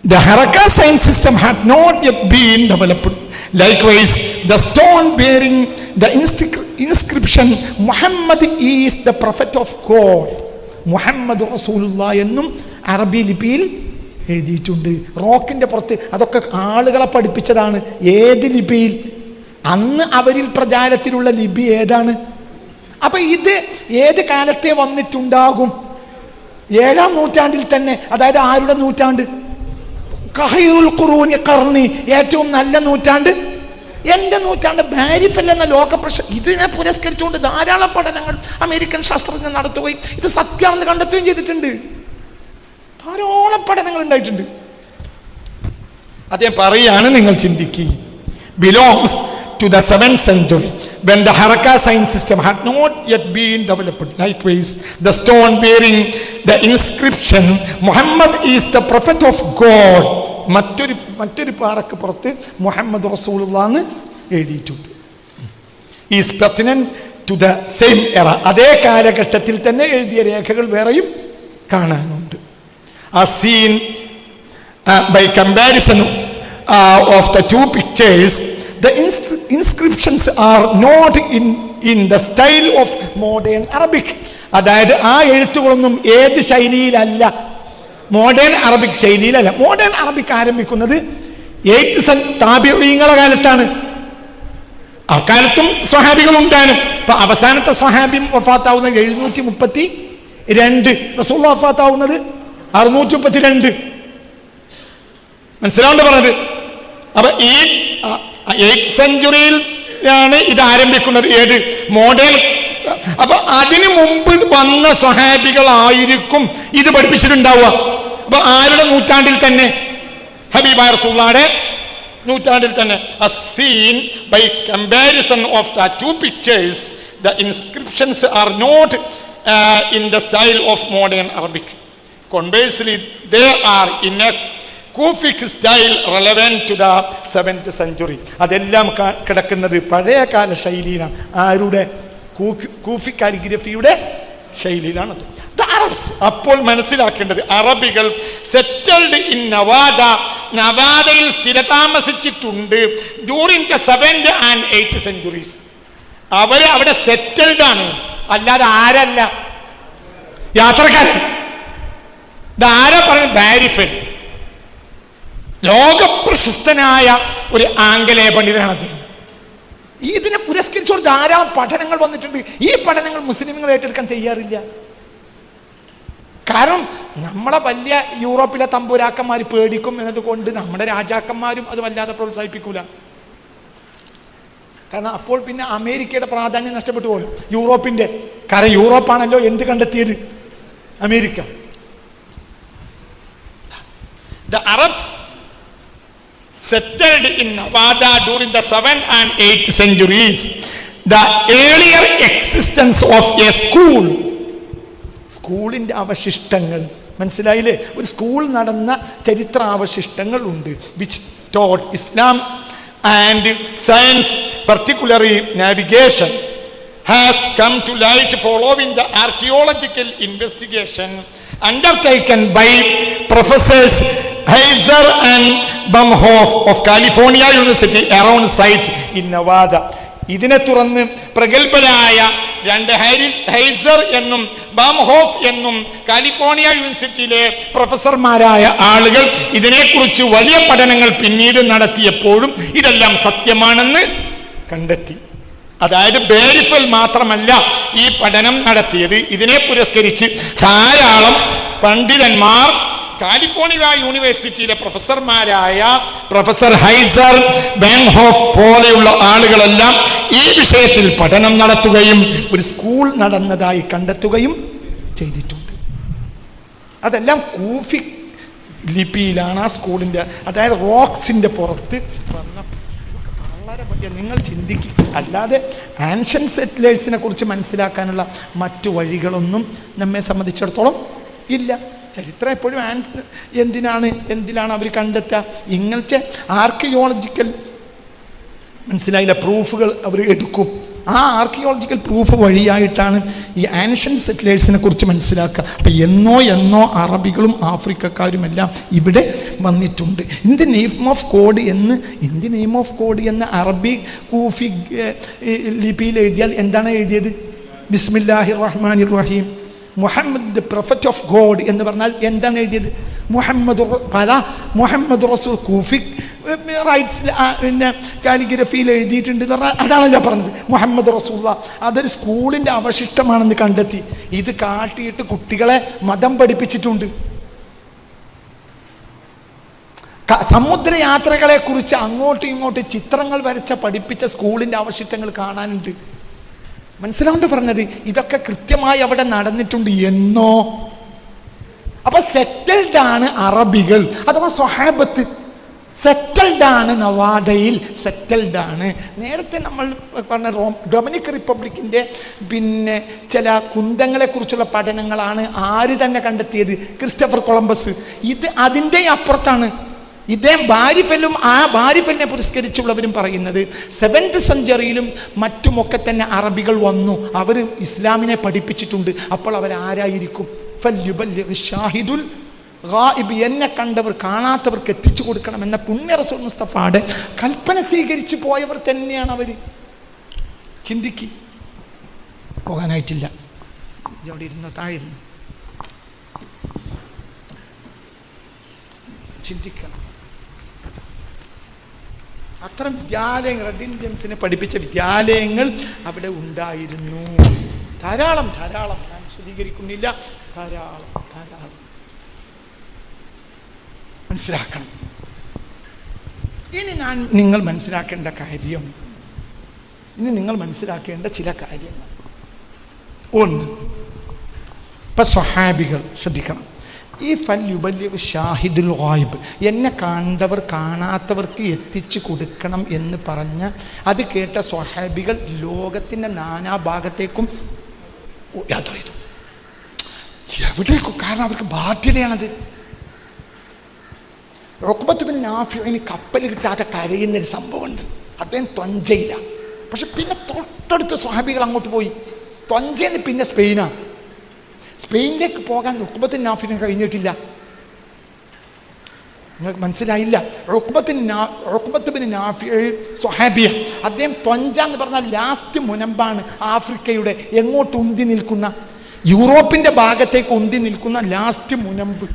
the Haraka sign system had not yet been developed. Likewise, the stone bearing the inscription Muhammad is the prophet of God. Muhammad റസൂലുള്ളാ എന്നും അറബി ലിപിയിൽ എഴുതിയിട്ടുണ്ട്. റോക്കിന്റെ പുറത്ത് അതൊക്കെ ആളുകളെ പഠിപ്പിച്ചതാണ്. ഏത് ലിപിയിൽ? അന്ന് അവരിൽ പ്രചാരത്തിലുള്ള ലിപി ഏതാണ്? അപ്പൊ ഇത് ഏത് കാലത്തെ വന്നിട്ടുണ്ടാകും? 7ാം നൂറ്റാണ്ടിൽ തന്നെ. അതായത് ആരുടെ നൂറ്റാണ്ട്? ഖൈറുൽ ഖുറൂനി ഖർനി, ഏറ്റവും നല്ല നൂറ്റാണ്ട് എൻ്റെ നൂറ്റാണ്ട്. ബാരിഫൽ എന്ന ലോക ഇതിനെ പുരസ്കരിച്ചുകൊണ്ട് ധാരാളം പഠനങ്ങൾ അമേരിക്കൻ ശാസ്ത്രജ്ഞർ നടത്തുകയും ഇത് സത്യമാണെന്ന് കണ്ടെത്തുകയും ചെയ്തിട്ടുണ്ട്. ധാരാളം പഠനങ്ങൾ ഉണ്ടായിട്ടുണ്ട്. അദ്ദേഹം പറയാണ്, നിങ്ങൾ ചിന്തിക്കുക, belongs to the 7th century when the Haraka science system had not yet been developed. Likewise, the stone bearing the inscription Muhammad is the prophet of God, മറ്റൊരു പാറക്ക് പുറത്ത് മുഹമ്മദ് റസൂലുള്ളാഹ് എന്ന് എഴുതിയിട്ടുണ്ട്. is pertinent to the same era. അതേ കാലഘട്ടത്തിൽ തന്നെ എഴുതിയ രേഖകൾ വേറെയും കാണാനുണ്ട്. as seen by comparison of the two pictures, the inscriptions are not in the style of modern Arabic. അതായത് ആ എഴുത്തുകളൊന്നും ഏത് ശൈലിയിലല്ല, മോഡേൺ അറബിക് ശൈലിയിലല്ല. മോഡേൺ അറബിക് ആരംഭിക്കുന്നത് 8th താബിഈങ്ങളുടെ കാലത്താണ്. അക്കാലത്തും സ്വഹാബികൾ ഉണ്ടാനും. ഇപ്പൊ അവസാനത്തെ സ്വഹാബി വഫാത്താവുന്നത് 732, റസൂലുള്ളാഹി വഫാത്താവുന്നത് 632. മനസ്സിലാവുണ്ട് പറഞ്ഞത്? അപ്പൊ ഈ 8th സെഞ്ചുറിയിലാണ് ഇത് ആരംഭിക്കുന്നത്. ഏത് മോഡേൺ. അപ്പൊ അതിനു മുമ്പ് വന്ന സ്വഹാബികളായിരിക്കും ഇത് പഠിപ്പിച്ചിട്ടുണ്ടാവുക. അപ്പൊ ആരുടെ നൂറ്റാണ്ടിൽ തന്നെ? ഹബീബായ റസൂലുള്ളാഹിയുടെ നൂറ്റാണ്ടിൽ തന്നെ. as seen by comparison of the two pictures, the inscriptions are not in the style of modern Arabic. Conversely, they are in a Kufic style relevant to the 7th century. അതെല്ലാം കിടക്കുന്നത് പഴയ കാല ശൈലിയിലാണ്. ആരുടെ? കൂഫി കാലിഗ്രഫിയുടെ ശൈലിയിലാണ്. അപ്പോൾ മനസ്സിലാക്കേണ്ടത്, അറബികൾ സെറ്റിൽഡ് ഇൻ നവാദ, നവാദയിൽ സ്ഥിരതാമസിച്ചിട്ടുണ്ട് during the 7th and 8th centuries. അവര് അവിടെ സെറ്റിൽഡ് ആണ്, അല്ലാതെ ആരല്ല, യാത്രക്കാരൻ. ഇതാരാ പറയുന്നത്? ബാരിഫൽ, ലോകപ്രശസ്തനായ ഒരു ആംഗലേയ പണ്ഡിതനാണ് അദ്ദേഹം. ഇതിനെ പുരസ്കരിച്ചുകൊണ്ട് ധാരാളം പഠനങ്ങൾ വന്നിട്ടുണ്ട്. ഈ പഠനങ്ങൾ മുസ്ലിമുകൾ ഏറ്റെടുക്കാൻ തയ്യാറില്ല. കാരണം നമ്മളെ വലിയ യൂറോപ്പിലെ തമ്പുരാക്കന്മാർ പേടിക്കും എന്നതുകൊണ്ട് നമ്മുടെ രാജാക്കന്മാരും അത് വല്ലാതെ പ്രോത്സാഹിപ്പിക്കൂല. കാരണം അപ്പോൾ പിന്നെ അമേരിക്കയുടെ പ്രാധാന്യം നഷ്ടപ്പെട്ടു പോലും, യൂറോപ്പിന്റെ. കാരണം യൂറോപ്പാണല്ലോ എന്ത് കണ്ടെത്തിയത്? America. The Arabs settled in Nevada during the 7th and 8th centuries. The earlier existence of a school, സ്കൂളിന്റെ അവശിഷ്ടങ്ങൾ, മനസ്സിലായില്ലേ? ഒരു സ്കൂൾ നടന്ന ചരിത്രാവശിഷ്ടങ്ങൾ ഉണ്ട്. which taught Islam and science, particularly navigation, has come to light following the archaeological investigation undertaken by professors Heiser and Baumhoff of California University around site in Nevada. ഇതിനെ തുറന്ന് പ്രഗത്ഭരായ രണ്ട് ഹൈസർ എന്നും ബാംഹോഫ് എന്നും കാലിഫോർണിയ യൂണിവേഴ്സിറ്റിയിലെ പ്രൊഫസർമാരായ ആളുകൾ ഇതിനെക്കുറിച്ച് വലിയ പഠനങ്ങൾ പിന്നീട് നടത്തിയപ്പോഴും ഇതെല്ലാം സത്യമാണെന്ന് കണ്ടെത്തി. അതായത് ബേരിഫൽ മാത്രമല്ല ഈ പഠനം നടത്തിയത്. ഇതിനെ പുരസ്കരിച്ച് ധാരാളം പണ്ഡിതന്മാർ, കാലിഫോർണിയ യൂണിവേഴ്സിറ്റിയിലെ പ്രൊഫസർമാരായ പ്രൊഫസർ ഹൈസർ, ബാംഹോഫ് പോലെയുള്ള ആളുകളെല്ലാം ഈ വിഷയത്തിൽ പഠനം നടത്തുകയും ഒരു സ്കൂൾ നടന്നതായി കണ്ടെത്തുകയും ചെയ്തിട്ടുണ്ട്. അതെല്ലാം കൂഫി ലിപിയിലാണ് ആ സ്കൂളിൻ്റെ, അതായത് റോക്സിൻ്റെ പുറത്ത് വന്ന വളരെ വലിയ. നിങ്ങൾ ചിന്തിക്കുക, അല്ലാതെ ആൻഷ്യൻ സെറ്റിലേഴ്സിനെ കുറിച്ച് മനസ്സിലാക്കാനുള്ള മറ്റു വഴികളൊന്നും നമ്മെ സംബന്ധിച്ചിടത്തോളം ഇല്ല. ചരിത്രം എപ്പോഴും എന്തിനാണ് അവർ കണ്ടെത്തുക? ഇങ്ങനത്തെ ആർക്കിയോളജിക്കൽ, മനസ്സിലായില്ല, പ്രൂഫുകൾ അവർ എടുക്കും. ആ ആർക്കിയോളജിക്കൽ പ്രൂഫ് വഴിയായിട്ടാണ് ഈ ആൻഷ്യൻ സെറ്റിലേഴ്സിനെ കുറിച്ച് മനസ്സിലാക്കുക. അപ്പം എന്നോ അറബികളും ആഫ്രിക്കക്കാരുമെല്ലാം ഇവിടെ വന്നിട്ടുണ്ട്. ഇന്ത്യൻ നെയിം ഓഫ് കോഡ് എന്ന് അറബി കൂഫി ലിപിയിൽ എഴുതിയാൽ എന്താണ് എഴുതിയത്? ബിസ്മില്ലാഹിർ റഹ്മാനിർ റഹീം, Muhammad the prophet of God എന്ന് പറഞ്ഞാൽ എന്താണ് എഴുതിയത്? മുഹമ്മദ് റസൂൽ. കൂഫി റൈറ്റ്സ് പിന്നെ കാലിഗ്രഫിയിൽ എഴുതിയിട്ടുണ്ട് എന്ന് പറഞ്ഞാൽ അതാണല്ലോ പറഞ്ഞത്, മുഹമ്മദ് റസൂൽ. അതൊരു സ്കൂളിൻ്റെ അവശിഷ്ടമാണെന്ന് കണ്ടെത്തി. ഇത് കാട്ടിയിട്ട് കുട്ടികളെ മതം പഠിപ്പിച്ചിട്ടുണ്ട്. സമുദ്രയാത്രകളെ കുറിച്ച് അങ്ങോട്ടും ഇങ്ങോട്ടും ചിത്രങ്ങൾ വരച്ച പഠിപ്പിച്ച സ്കൂളിൻ്റെ അവശിഷ്ടങ്ങൾ കാണാനുണ്ട്. മനസ്സിലാവുണ്ട് പറഞ്ഞത്? ഇതൊക്കെ കൃത്യമായി അവിടെ നടന്നിട്ടുണ്ട് എന്നോ. അപ്പൊ സെറ്റിൽഡ് ആണ് അറബികൾ അഥവാ സ്വഹാബത്ത്. സെറ്റിൽഡ് ആണ്. നവാഡയിൽ സെറ്റിൽഡ് ആണ്. നേരത്തെ നമ്മൾ പറഞ്ഞ ഡൊമിനിക് റിപ്പബ്ലിക്കിൻ്റെ പിന്നെ ചില കുന്തങ്ങളെ കുറിച്ചുള്ള പഠനങ്ങളാണ് ആര് തന്നെ കണ്ടെത്തിയത്? Christopher Columbus. ഇത് അതിൻ്റെ അപ്പുറത്താണ്. ഇദ്ദേഹം ബാരിഫെല്ലും ആ ബാരിഫെല്ലിനെ പുരസ്കരിച്ചുള്ളവരും പറയുന്നത് 7th സെഞ്ച്വറിയിലും മറ്റുമൊക്കെ തന്നെ അറബികൾ വന്നു, അവർ ഇസ്ലാമിനെ പഠിപ്പിച്ചിട്ടുണ്ട്. അപ്പോൾ അവരാരായിരിക്കും? ഷാഹിദുൽ ഗായിബ്, എന്നെ കണ്ടവർ കാണാത്തവർക്ക് എത്തിച്ചു കൊടുക്കണം എന്ന പുണ്യ റസൂൽ മുസ്തഫയുടെ കൽപ്പന സ്വീകരിച്ച് പോയവർ തന്നെയാണ് അവർ. ചിന്തിക്ക്. പോകാനായിട്ടില്ല, അവിടെ ഇരുന്നോ, താഴെ ഇരുന്നു ചിന്തിക്കണം. അത്തരം വിദ്യാലയങ്ങൾ, റെഡ് ഇന്ത്യൻസിനെ പഠിപ്പിച്ച വിദ്യാലയങ്ങൾ അവിടെ ഉണ്ടായിരുന്നു. ധാരാളം ധാരാളം, ഞാൻ വിശദീകരിക്കുന്നില്ല, ധാരാളം ധാരാളം മനസ്സിലാക്കണം. ഇനി നിങ്ങൾ മനസ്സിലാക്കേണ്ട കാര്യം, ഇനി നിങ്ങൾ മനസ്സിലാക്കേണ്ട ചില കാര്യങ്ങൾ. ഒന്ന്, ഇപ്പം സ്വഹാബികൾ ശ്രദ്ധിക്കണം. ഈ ഫൽയുബല്ലിഗ് ഷാഹിദുൽ ഗായിബ്, എന്നെ കണ്ടവർ കാണാത്തവർക്ക് എത്തിച്ചു കൊടുക്കണം എന്ന് പറഞ്ഞ അത് കേട്ട സ്വഹാബികൾ ലോകത്തിൻ്റെ നാനാഭാഗത്തേക്കും യാത്ര ചെയ്തു. എവിടേക്കും? കാരണം അവർക്ക് ബാധ്യതയാണത്. ഉഖ്ബത്ത് ബിൻ നാഫിഇന് കപ്പൽ കിട്ടാതെ കരയുന്നൊരു സംഭവമുണ്ട്. അദ്ദേഹം ത്വഞ്ചയിലാണ്. പക്ഷെ പിന്നെ തൊട്ടടുത്ത സ്വഹാബികൾ അങ്ങോട്ട് പോയി. ത്വഞ്ചയിൽ നിന്ന് പിന്നെ സ്പെയിനാണ്. സ്പെയിനിലേക്ക് പോകാൻ ഉഖ്ബത്ത് ബിൻ നാഫിഇന് കഴിഞ്ഞിട്ടില്ല. നിങ്ങൾക്ക് മനസ്സിലായില്ല. ഉഖ്ബത്ത് ബിൻ നാഫിഇ സ്വഹാബിയ. അദ്ദേഹം ത്വഞ്ച എന്ന് പറഞ്ഞാൽ ലാസ്റ്റ് മുനമ്പാണ് ആഫ്രിക്കയുടെ. എങ്ങോട്ട് ഉന്തി നിൽക്കുന്ന, യൂറോപ്പിൻ്റെ ഭാഗത്തേക്ക് ഉന്തി നിൽക്കുന്ന ലാസ്റ്റ് മുനമ്പ്.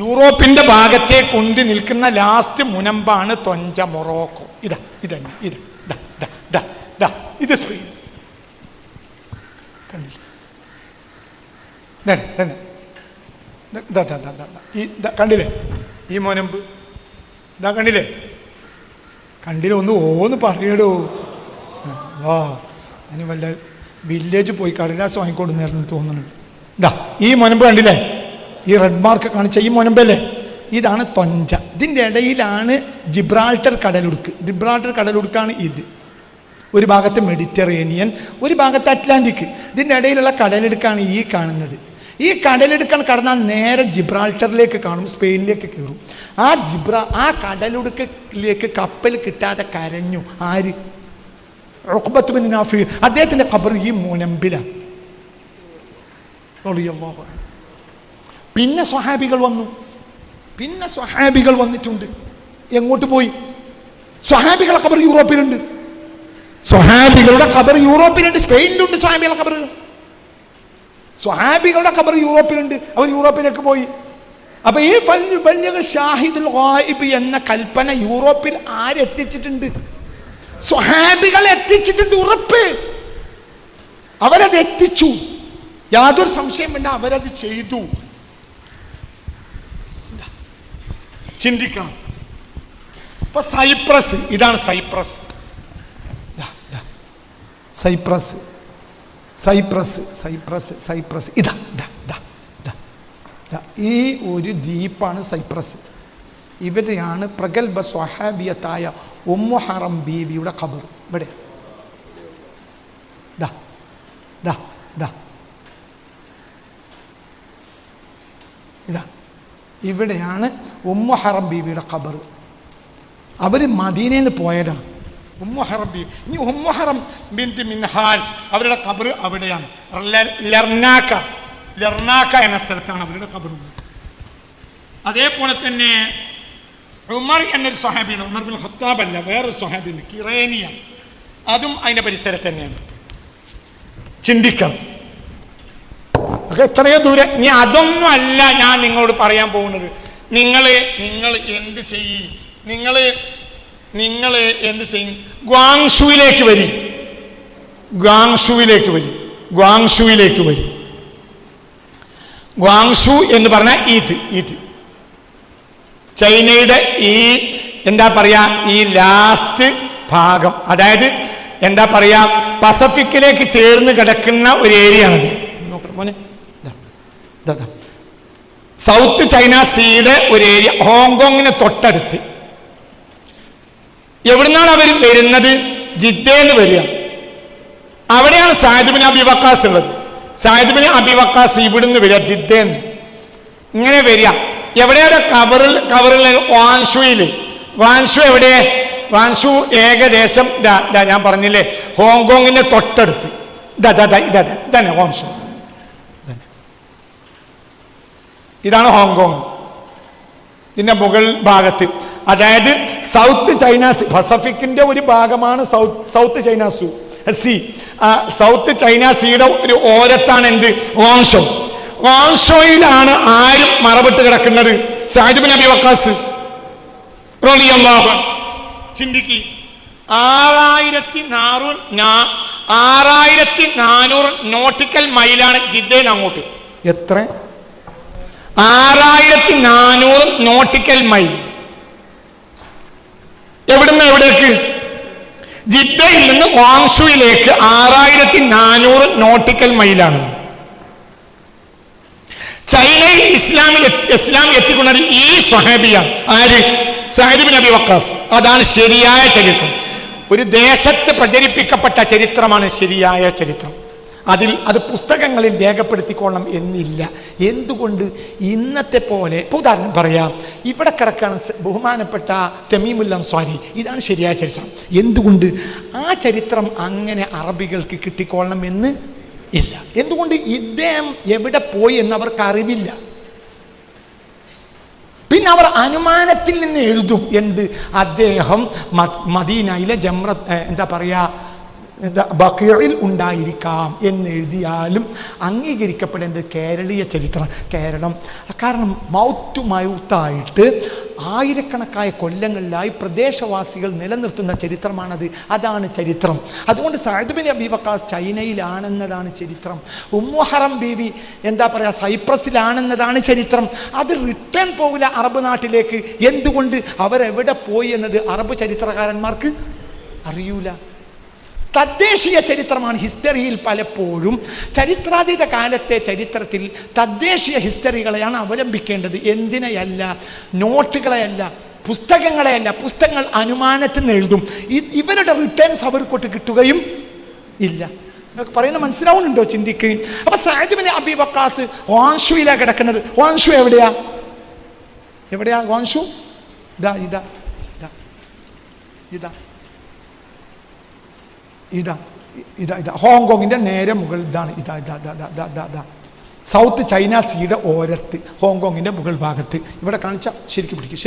യൂറോപ്പിൻ്റെ ഭാഗത്തേക്ക് ഉന്തി നിൽക്കുന്ന ലാസ്റ്റ് മുനമ്പാണ് ത്വഞ്ച, മൊറോക്കോ. ഇത് സ്പെയിൻ. കണ്ടില്ല? കണ്ടില്ലേ ഈ മുനമ്പ്? ഇതാ കണ്ടില്ലേ? കണ്ടില്ല? ഒന്ന് പറയടോ. അതിന് വല്ല വില്ലേജ് പോയി കടലാസ് വാങ്ങിക്കൊടുന്നായിരുന്നു തോന്നുന്നുണ്ട്. ഇതാ ഈ മുനമ്പ് കണ്ടില്ലേ? ഈ റെഡ് മാർക്ക് കാണിച്ച ഈ മുനമ്പല്ലേ, ഇതാണ് ത്വഞ്ച. ഇതിൻ്റെ ഇടയിലാണ് ജിബ്രാൾട്ടർ കടലുടുക്ക്. ജിബ്രാൾട്ടർ കടലുടുക്കാണ് ഇത്. ഒരു ഭാഗത്ത് മെഡിറ്ററേനിയൻ, ഒരു ഭാഗത്ത് അറ്റ്ലാന്റിക്. ഇതിൻ്റെ ഇടയിലുള്ള കടലെടുക്കാണ് ഈ കാണുന്നത്. ഈ കടലെടുക്കാൻ കടന്നാൽ നേരെ ജിബ്രാൾട്ടറിലേക്ക് കാണും, സ്പെയിനിലേക്ക് കയറും. ആ കടലുടുക്കിലേക്ക് കപ്പൽ കിട്ടാതെ കരഞ്ഞു ആര്? ഉഖ്ബത്ത് ബിൻ നാഫി. അദ്ദേഹത്തിൻ്റെ ഖബർ ഈ മുനമ്പിലാണ്. പിന്നെ സ്വഹാബികൾ വന്നു. പിന്നെ സ്വഹാബികൾ വന്നിട്ടുണ്ട്. എങ്ങോട്ട് പോയി? സ്വഹാബികളുടെ ഖബർ യൂറോപ്പിലുണ്ട്. സ്വഹാബികളുടെ ഖബർ യൂറോപ്പിലുണ്ട്, സ്പെയിനിലുണ്ട്. സ്വഹാബികളുടെ ഖബർ യൂറോപ്പിലുണ്ട്. അവർ യൂറോപ്പിലേക്ക് പോയി. അപ്പൊ ഈ ഫൽയുബല്ലിഗ് ഷാഹിദുൽ ഗായിബ് എന്ന കൽപ്പന യൂറോപ്പിൽ ആരെത്തിച്ചിട്ടുണ്ട്? സ്വഹാബികൾ എത്തിച്ചിട്ടുണ്ട്, ഉറപ്പ്. അവരത് എത്തിച്ചു, യാതൊരു സംശയം വേണ്ട. അവരത് ചെയ്തു. ചിന്തിക്കണം. ഇപ്പൊ സൈപ്രസ്, ഇതാണ് Cyprus. Cyprus Cyprus Cyprus Cyprus ഇതാ ഈ ഒരു ദ്വീപാണ് സൈപ്രസ്. ഇവരെയാണ് പ്രഗൽഭ സ്വഹാബിയത്തായ ഉമ്മു ഹറം ബീവിയുടെ ഖബർ. ഇവിടെ ഇതാ ഇവിടെയാണ് ഉമ്മു ഹറം ബീവിയുടെ ഖബർ. അവർ മദീനയിൽ നിന്ന് പോയതാണ്. ഉമ്മു ഹറം ബീവി. ഇനി ഉമ്മു ഹറം ബിൻത് മിൻഹാൽ അവരുടെ ഖബർ അവിടെയാണ്. ലർനാക്ക എന്ന സ്ഥലത്താണ് അവരുടെ ഖബറുള്ളത്. അതേപോലെ തന്നെ ഉമർ എന്നൊരു സ്വഹാബിയാണ്. ഉമർ ബിൻ ഖത്താബ് അല്ല, വേറൊരു സ്വഹാബിയാണ്, കിറേനിയ. അതും അതിൻ്റെ പരിസരത്ത് തന്നെയാണ്. ചിന്തിക്കണം. അതൊക്കെ എത്രയോ ദൂരെ. ഇനി അതൊന്നും അല്ല ഞാൻ നിങ്ങളോട് പറയാൻ പോകുന്നത്. നിങ്ങൾ എന്ത് ചെയ്യും? നിങ്ങൾ എന്ത് ചെയ്യും? ഗ്വാങ്ഷുവിലേക്ക് വരി. ഗ്വാങ്ഷു എന്ന് പറഞ്ഞാൽ ഈറ്റ് ചൈനയുടെ ഈ എന്താ പറയാ, ഈ ലാസ്റ്റ് ഭാഗം, അതായത് എന്താ പറയാ, പസഫിക്കിലേക്ക് ചേർന്ന് കിടക്കുന്ന ഒരു ഏരിയ ആണത്. നോക്കണം മോനെ. സൗത്ത് ചൈന സീയുടെ ഒരു ഏരിയ, ഹോങ്കോങ്ങിന് തൊട്ടടുത്ത്. എവിടുന്നാണ് അവർ വരുന്നത്? ജിദ്ദയിൽ വരിക. അവിടെയാണ് സഅദ് ബിൻ അബി വക്കാസ് ഉള്ളത്. സഅദ് ബിൻ അബി വക്കാസ് ഇവിടുന്ന് വരിക, ജിദ്ദയിൽ ഇങ്ങനെ വരിക. എവിടെയാണ്? കവറിൽ വാൻഷുയിൽ. വാൻഷു എവിടെ? വാൻഷു ഏകദേശം ഞാൻ പറഞ്ഞില്ലേ, ഹോങ്കോങ്ങിന്റെ തൊട്ടടുത്ത്. ഇതന്നെ വാൻഷു. ഇതാണ് ഹോങ്കോങ്. ഇതിന്റെ മുകൾ ഭാഗത്ത്, അതായത് സൗത്ത് ചൈന സീ, പസഫിക്കിന്റെ ഒരു ഭാഗമാണ് South China Sea. South China സീയുടെ ഒരു ഓരത്താണ് എന്ത്? വാൻഷോ. വാൻഷോയിലാണ് ആരും മറവിട്ട് കിടക്കുന്നത്? സഅദ് ബിൻ അബി വക്കാസ് റളിയല്ലാഹു അൻഹു. ചിന്തിക്ക്, 6400 നോട്ടിക്കൽ മൈലാണ് ജിദ്ദയിൽ അങ്ങോട്ട്. എത്ര? 6400 നോട്ടിക്കൽ മൈൽ. എവിടുന്ന് എവിടേക്ക്? ജിദ്ദയിൽ നിന്ന് വാങ്ഷുയിലേക്ക് 6400 നോട്ടിക്കൽ മൈലാണ്. ചൈനയിൽ ഇസ്ലാം എത്തിക്കുന്നത് ഈ സ്വഹാബിയാണ്. ആര്? Saad bin Abi Waqqas. അതാണ് ശരിയായ ചരിത്രം. ഒരു ദേശത്ത് പ്രചരിപ്പിക്കപ്പെട്ട ചരിത്രമാണ് ശരിയായ ചരിത്രം. അത് പുസ്തകങ്ങളിൽ രേഖപ്പെടുത്തിക്കൊള്ളണം എന്നില്ല. എന്തുകൊണ്ട്? ഇന്നത്തെ പോലെ ഉദാഹരണം പറയാം, ഇവിടെ കിടക്കാണ് ബഹുമാനപ്പെട്ട തമീമുൽ അൻസാരി. ഇതാണ് ശരിയായ ചരിത്രം. എന്തുകൊണ്ട്? ആ ചരിത്രം അങ്ങനെ അറബികൾക്ക് കിട്ടിക്കൊള്ളണം എന്ന് ഇല്ല. എന്തുകൊണ്ട്? ഇദ്ദേഹം എവിടെ പോയി എന്നവർക്ക് അറിവില്ല. പിന്നെ അവർ അനുമാനത്തിൽ നിന്ന് എഴുതും. എന്ത്? അദ്ദേഹം മദീനയിലെ എന്താ പറയാ, ബഖീഇൽ ഉണ്ടായിരിക്കാം എന്ന് എഴുതിയാലും അംഗീകരിക്കപ്പെടേണ്ടത് കേരളീയ ചരിത്രം. കാരണം മൗത്തായിട്ട് ആയിരക്കണക്കായ കൊല്ലങ്ങളിലായി പ്രദേശവാസികൾ നിലനിർത്തുന്ന ചരിത്രമാണത്. അതാണ് ചരിത്രം. അതുകൊണ്ട് സഅദ് ബിൻ അബി വക്കാസ് ചൈനയിലാണെന്നതാണ് ചരിത്രം. ഉമ്മു ഹറം ബീവി എന്താ പറയുക, സൈപ്രസിലാണെന്നതാണ് ചരിത്രം. അത് റിട്ടേൺ പോകില്ല അറബ് നാട്ടിലേക്ക്. എന്തുകൊണ്ട്? അവരെവിടെ പോയി എന്നത് അറബ് ചരിത്രകാരന്മാർക്ക് അറിയൂല. തദ്ദേശീയ ചരിത്രമാണ് ഹിസ്റ്ററിയിൽ പലപ്പോഴും. ചരിത്രാതീത കാലത്തെ ചരിത്രത്തിൽ തദ്ദേശീയ ഹിസ്റ്ററികളെയാണ് അവലംബിക്കേണ്ടത്. എന്തിനെയല്ല? നോട്ടുകളെയല്ല, പുസ്തകങ്ങളെയല്ല. പുസ്തകങ്ങൾ അനുമാനത്തിൽ നിന്ന് എഴുതും. ഇവരുടെ റിട്ടേൺസ് അവർക്കൊട്ട് കിട്ടുകയും ഇല്ല. നിങ്ങൾക്ക് പറയുന്നത് മനസ്സിലാവുന്നുണ്ടോ? ചിന്തിക്കുകയും. അപ്പൊ സഅദ് ബിൻ അബി വക്കാസ് വാൻഷുയിലാണ് കിടക്കുന്നത്. വാൻഷു എവിടെയാ? വാൻഷു ഇതാ ഇതാ ഇതാ ഇതാ ഇതാ ഇതാ ഹോങ്കോങ്ങിന്റെ നേരെ മുകൾ. ഇതാണ് ഇതാ സൗത്ത് ചൈന സീയുടെ ഓരത്ത്, ഹോങ്കോങ്ങിന്റെ മുകൾ ഭാഗത്ത്. ഇവിടെ കാണിച്ച ശരിക്കും പിടിക്കും.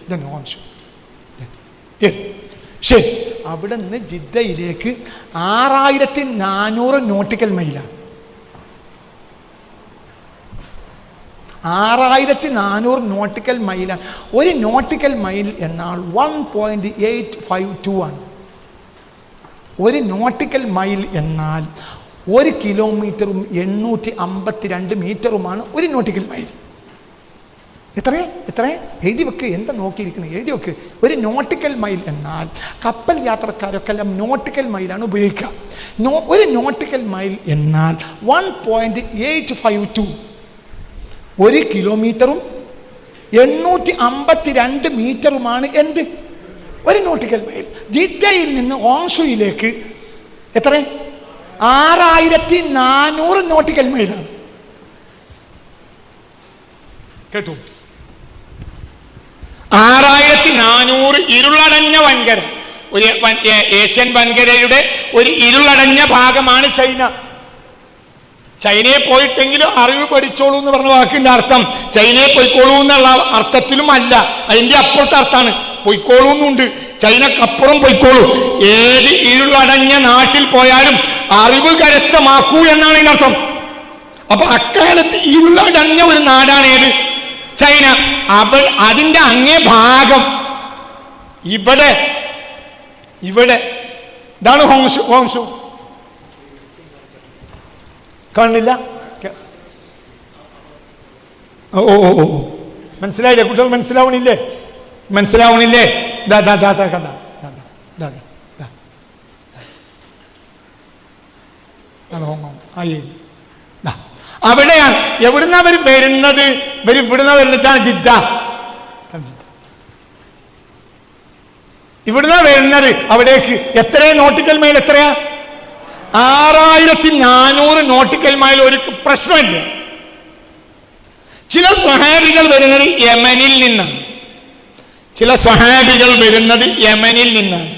ഇതന്നെ വാൻഷു. ശരി, അവിടെ നിന്ന് ജിദ്ദയിലേക്ക് 6400 നോട്ടിക്കൽ മൈലാണ്. 6400 നോട്ടിക്കൽ മൈലാണ്. ഒരു നോട്ടിക്കൽ മൈൽ എന്നാൽ 1.852 ആണ്. ഒരു നോട്ടിക്കൽ മൈൽ എന്നാൽ 1 കിലോമീറ്ററും 852 മീറ്ററുമാണ് ഒരു നോട്ടിക്കൽ മൈൽ. എത്ര എഴുതി വെക്ക്. എന്താ നോക്കിയിരിക്കുന്നത്? എഴുതി വെക്ക്. ഒരു നോട്ടിക്കൽ മൈൽ എന്നാൽ കപ്പൽ യാത്രക്കാരൊക്കെ എല്ലാം നോട്ടിക്കൽ മൈലാണ് ഉപയോഗിക്കുക. ഒരു നോട്ടിക്കൽ മൈൽ എന്നാൽ 1.852, 1 കിലോമീറ്ററും 852 മീറ്ററുമാണ് എന്ത്? ഒരു നോട്ടിക്കൽ മൈൽ. ജിദ്ദയിൽ നിന്ന് വാങ്ഷുയിലേക്ക് എത്ര? 6400 നോട്ടിക്കൽ മൈലാണ്. കേട്ടു? 6400 ഇരുളടഞ്ഞ വൻകര. ഒരു ഏഷ്യൻ വൻകരയുടെ ഒരു ഇരുളടഞ്ഞ ഭാഗമാണ് ചൈന. ചൈനയെ പോയിട്ടെങ്കിലും അറിവ് പഠിച്ചോളൂ എന്ന് പറഞ്ഞ വാക്കിന്റെ അർത്ഥം ചൈനയെ പോയിക്കോളൂ എന്നുള്ള അർത്ഥത്തിലും അല്ല, അതിന്റെ അപ്പുറത്തെ അർത്ഥമാണ്. പൊയ്ക്കോളൂ എന്നുണ്ട്, ചൈനക്കപ്പുറം പൊയ്ക്കോളൂ. ഏത് ഇരുളടഞ്ഞ നാട്ടിൽ പോയാലും അറിവ് കരസ്ഥമാക്കൂ എന്നാണ് ഇതിനർത്ഥം. അപ്പൊ അക്കാലത്ത് ഇരുളടഞ്ഞ ഒരു നാടാണ് ഏത്? ചൈന. അതിന്റെ അങ്ങേ ഭാഗം ഇവിടെ ഇതാണ് ഹോങ്ഷു. കാണില്ല? ഓ മനസ്സിലായില്ലേ കുട്ടികൾ? മനസ്സിലാവണില്ലേ? ഹോങ്കോങ് ആ ഏരിയ. അവിടെയാണ്. എവിടുന്ന അവർ വരുന്നത്? ഇവിടുന്ന് വരുന്നതാണ് ജിദ്ദ. ഇവിടുന്ന് വരുന്നത് അവിടേക്ക് എത്ര നോട്ടിക്കൽ മൈൽ? എത്രയാ? 6400 നോട്ടിക്കൽ മൈൽ. ഒരു പ്രശ്നമില്ല. ചില സ്വഹാബികൾ വരുന്നത് യമനിൽ നിന്നാണ്. ചില സ്വഹാബികൾ വരുന്നത് യമനിൽ നിന്നാണ്.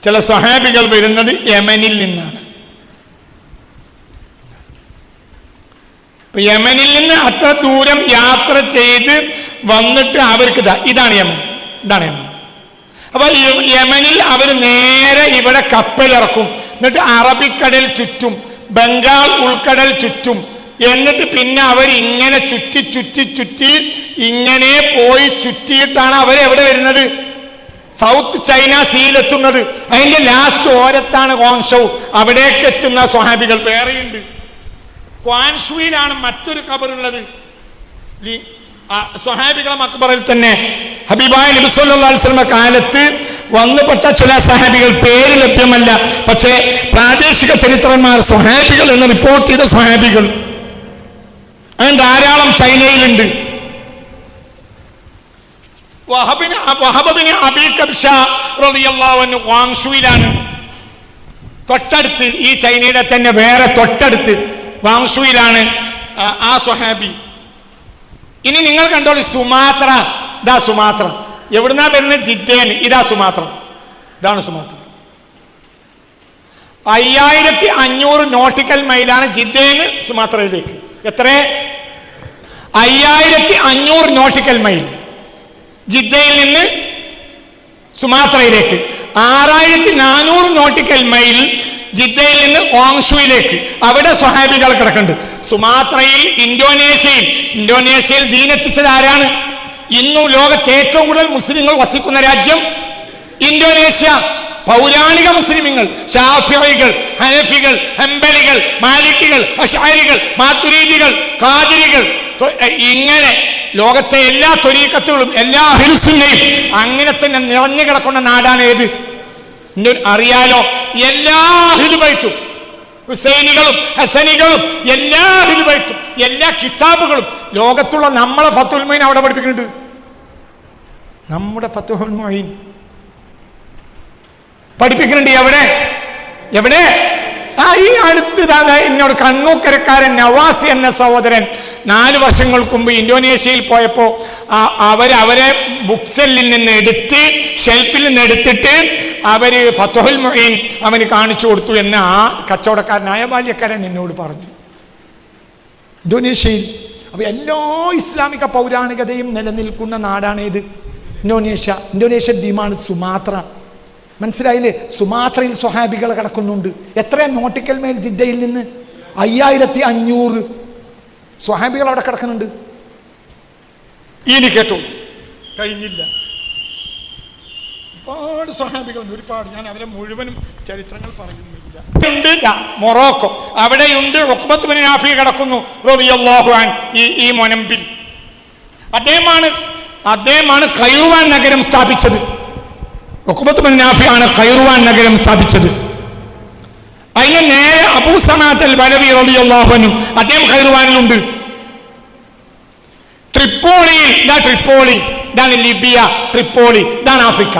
ചില സ്വഹാബികൾ വരുന്നത് യമനിൽ നിന്നാണ്. യമനിൽ നിന്ന് അത്ര ദൂരം യാത്ര ചെയ്ത് വന്നിട്ട് അവർക്ക് ഇതാണ് യമൻ. അപ്പൊ യമനിൽ അവർ നേരെ ഇവിടെ കപ്പലിറക്കും. എന്നിട്ട് അറബിക്കടൽ ചുറ്റും, ബംഗാൾ ഉൾക്കടൽ ചുറ്റും, എന്നിട്ട് പിന്നെ അവർ ഇങ്ങനെ ചുറ്റി ഇങ്ങനെ പോയി ചുറ്റിയിട്ടാണ് അവരെവിടെ വരുന്നത്? സൗത്ത് ചൈന സീയിലെത്തുന്നത്. അതിന്റെ ലാസ്റ്റ് ഓരത്താണ് ക്വാൻഷൗ. അവിടേക്ക് എത്തുന്ന സ്വഹാബികൾ വേറെയുണ്ട്. ക്വാൻഷുവിലാണ് മറ്റൊരു ഖബറുള്ളത്. സ്വഹാബികളെ മക്ബറിൽ തന്നെ ഹബീബായ നബി സല്ലല്ലാഹു അലൈഹി വസല്ലം കാലത്ത് വന്നുപെട്ട ചില സ്വഹാബികൾ പേര് ലഭ്യമല്ല. പക്ഷേ പ്രാദേശിക ചരിത്രന്മാർ സ്വഹാബികൾ എന്ന് റിപ്പോർട്ട് ചെയ്ത സ്വഹാബികൾ അങ്ങനെ ധാരാളം ചൈനയിലുണ്ട്. വഹബിന് അബീ കബ്ഷ റളിയല്ലാഹു അൻഹു വാങ്ഷുയിലാണ്. തൊട്ടടുത്ത് ഈ ചൈനയുടെ തന്നെ വേറെ തൊട്ടടുത്ത് വാങ്ഷുയിലാണ് ആ സ്വഹാബി. ഇനി നിങ്ങൾ കണ്ടോളൂ, സുമാത്ര. ഇതാ സുമാത്ര. എവിടുന്നാ വരുന്നത്? ജിദ്ദേന്. ഇതാ സുമാത്ര. ഇതാണ് സുമാത്ര. 5500 നോട്ടിക്കൽ മൈലാണ് ജിദ്ദേന് സുമാത്രയിലേക്ക്. എത്ര? 5500 നോട്ടിക്കൽ മൈൽ ജിദ്ദയിൽ നിന്ന് സുമാത്രയിലേക്ക്. 6400 നോട്ടിക്കൽ മൈൽ ജിദ്ദയിൽ നിന്ന് വാങ്ഷുയിലേക്ക്. അവിടെ സ്വഹാബികൾ കിടക്കുന്നുണ്ട്. സുമാത്രയിൽ, ഇന്തോനേഷ്യയിൽ ദീനെത്തിച്ചത് ആരാണ്? ഇന്നും ലോകത്തെ ഏറ്റവും കൂടുതൽ മുസ്ലിങ്ങൾ വസിക്കുന്ന രാജ്യം ഇന്തോനേഷ്യ. പൗരാണിക മുസ്ലിമുകൾ, ശാഫിഈകൾ, ഹനഫികൾ, ഹംബലികൾ, മാലിക്കികൾ, അശ്അരികൾ, മാതുരീദികൾ, ഖാദിരികൾ, ഇങ്ങനെ ലോകത്തെ എല്ലാ ത്വരീഖത്തുകളും എല്ലാ അഹ്ലുസുന്നയും അങ്ങനെ തന്നെ നിറഞ്ഞു കിടക്കുന്ന നാടാണ് ഏത്? അറിയാലോ. എല്ലാ അഹ്ലുബൈത്തും, ഹുസൈനികളും ഹസനികളും, എല്ലാ അഹ്ലുബൈത്തും, എല്ലാ കിതാബുകളും ലോകത്തുള്ള നമ്മളെ ഫത്തുൽ മുഈൻ അവിടെ പഠിപ്പിക്കുന്നുണ്ട്. നമ്മുടെ ഫത്തുൽ മുഈൻ പഠിപ്പിക്കുന്നുണ്ട്. എവിടെ? ഈ അടുത്ത് എന്നോട് കണ്ണൂക്കരക്കാരൻ നവാസി എന്ന സഹോദരൻ 4 വർഷങ്ങൾക്ക് മുമ്പ് ഇന്തോനേഷ്യയിൽ പോയപ്പോൾ അവരെ ബുക്ക് ഷെല്ലിൽ നിന്ന് എടുത്ത്, ഷെൽഫിൽ നിന്ന് എടുത്തിട്ട് അവര് ഫത്തുൽ മുഈൻ അവന് കാണിച്ചു കൊടുത്തു എന്ന് ആ കച്ചവടക്കാരനായ ബാല്യക്കാരൻ എന്നോട് പറഞ്ഞു. ഇന്തോനേഷ്യയിൽ അപ്പൊ എല്ലാ ഇസ്ലാമിക പൗരാണികതയും നിലനിൽക്കുന്ന നാടാണ് ഏത്? ഇന്തോനേഷ്യ ദ്വീപാണ് സുമാത്ര. മനസ്സിലായില്ലേ? സുമാത്രയിൽ സ്വഹാബികൾ കിടക്കുന്നുണ്ട്. എത്ര നോട്ടിക്കൽ മൈൽ ജിദ്ദയിൽ നിന്ന്? 5500 സ്വഹാബികൾ അവിടെ കിടക്കുന്നുണ്ട്. ഇനി കേട്ടോ, കഴിഞ്ഞില്ല. ഒരുപാട് സ്വഹാബികളുണ്ട്, ഒരുപാട്. ഞാൻ അവരെ മുഴുവനും ചരിത്രങ്ങൾ പറയുന്നില്ല. മൊറോക്കോ, അവിടെയുണ്ട് ഉഖ്ബത്ത് ബിൻ നാഫി കിടക്കുന്നു റളിയല്ലാഹു അൻഹു. ഈ മൊനമ്പിൽ അദ്ദേഹമാണ് ഖൈറുവാൻ നഗരം സ്ഥാപിച്ചത്. ഉഖ്ബത്ത് ബിൻ നാഫിയാണ് ഖൈറുവാൻ നഗരം സ്ഥാപിച്ചത്. അതിന് നേരെ അബൂ സമാഅത്ത് അൽ ബലവി റളിയല്ലാഹു അൻഹു അദ്ദേഹം ഖൈറുവാനിലുണ്ട്. ട്രിപ്പോളിയിൽ, ഇതാണ് ലിബിയ, ട്രിപ്പോളി, ഇതാണ് ആഫ്രിക്ക.